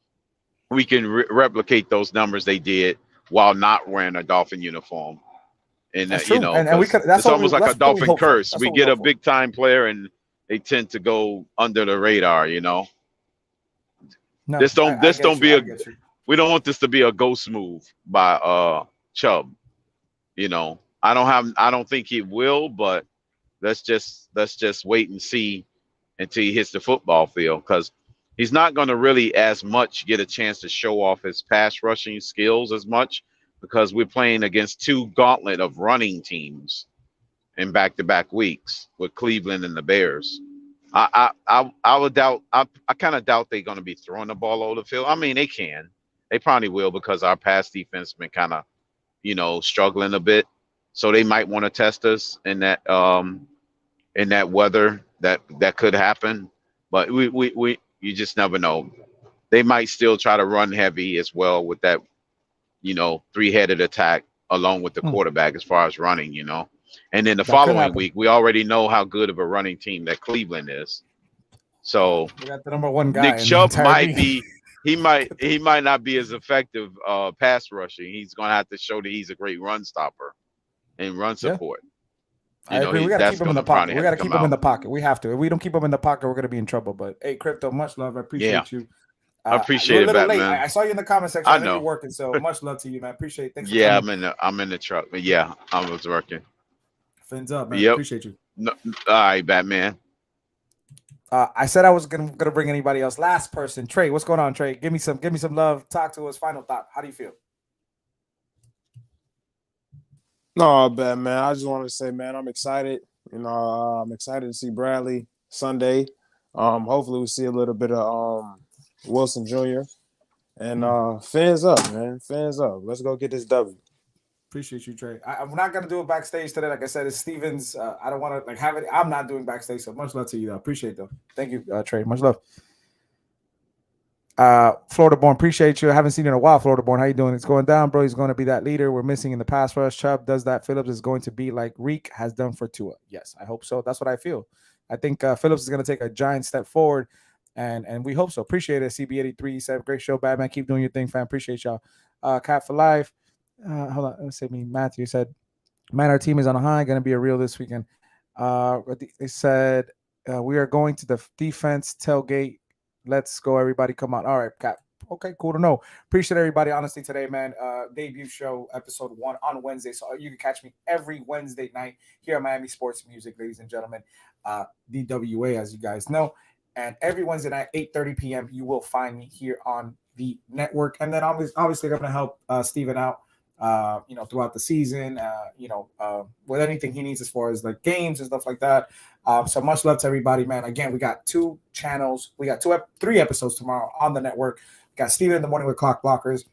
replicate those numbers they did while not wearing a Dolphin uniform. And that's almost like a Dolphin curse. We get a big time player and they tend to go under the radar. We don't want this to be a ghost move by Chubb. You know, I don't think he will, but let's just wait and see until he hits the football field, because he's not going to really as much get a chance to show off his pass rushing skills as much, because we're playing against two gauntlet of running teams in back-to-back weeks with Cleveland and the Bears. I would doubt. I kind of doubt they're going to be throwing the ball over the field. I mean, they can. They probably will, because our pass defense been kind of, struggling a bit. So they might want to test us in that weather. That could happen. But we you just never know. They might still try to run heavy as well with that, three-headed attack along with the quarterback as far as running, And then the following week, we already know how good of a running team that Cleveland is. So we got the number one guy. Nick Chubb might be. He might not be as effective pass rushing. He's going to have to show that he's a great run stopper and run support. I agree. We got to keep him in the pocket. We got to keep him in the pocket. We have to. If we don't keep him in the pocket, we're going to be in trouble. But hey, Crypto, much love. I appreciate you. I appreciate it, Batman. I saw you in the comment section. I know you're working, so much love to you, man. Appreciate it. Thanks for coming. I'm in the truck. But yeah, I was working. Fins up, man. Yep. Appreciate you. No, all right, Batman. I said I was gonna bring anybody else. Last person, Trey. What's going on, Trey? Give me some love. Talk to us. Final thought. How do you feel? No, bad man. I just want to say, man, I'm excited. I'm excited to see Bradley Sunday. Hopefully we see a little bit of Wilson Jr. And Phins up, man. Phins up. Let's go get this W. Appreciate you, Trey. I'm not gonna do it backstage today. Like I said, it's Stevens. I don't want to have it. I'm not doing backstage. So much love to you, though. Appreciate it, though. Thank you, Trey. Much love. Florida Born, appreciate you. I haven't seen you in a while, Florida Born. How you doing? It's going down, bro. He's going to be that leader we're missing in the pass rush. Chubb does that. Phillips is going to be like Reek has done for Tua. Yes, I hope so. That's what I feel. I think Phillips is going to take a giant step forward, and we hope so. Appreciate it. CB83 said, great show, Batman. Keep doing your thing, fam. Appreciate y'all. Cat for life. Hold on. Let's say me. Matthew said, man, our team is on a high. Going to be a real this weekend. They said, we are going to the defense tailgate. Let's go, everybody. Come on. All right, Cap. Okay, cool to know. Appreciate everybody, honestly, today, man. Debut show, episode 1 on Wednesday. So you can catch me every Wednesday night here at Miami Sports Music, ladies and gentlemen. DWA, as you guys know. And every Wednesday night, 8:30 p.m., you will find me here on the network. And then obviously I'm going to help Steven out, throughout the season, with anything he needs as far as like games and stuff like that. So much love to everybody, man. Again, we got 2 channels. We got 3 episodes tomorrow on the network. We got Steven in the morning with Clock Blockers.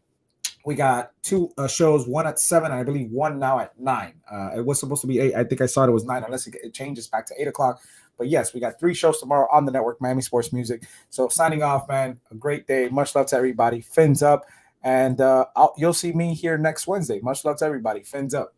We got 2 shows, one at 7, and I believe one now at 9. It was supposed to be 8. I think I saw it was 9, unless it changes back to 8 o'clock. But yes, we got 3 shows tomorrow on the network, Miami Sports Music. So signing off, man. A great day. Much love to everybody. Fins up. And you'll see me here next Wednesday. Much love to everybody. Fins up.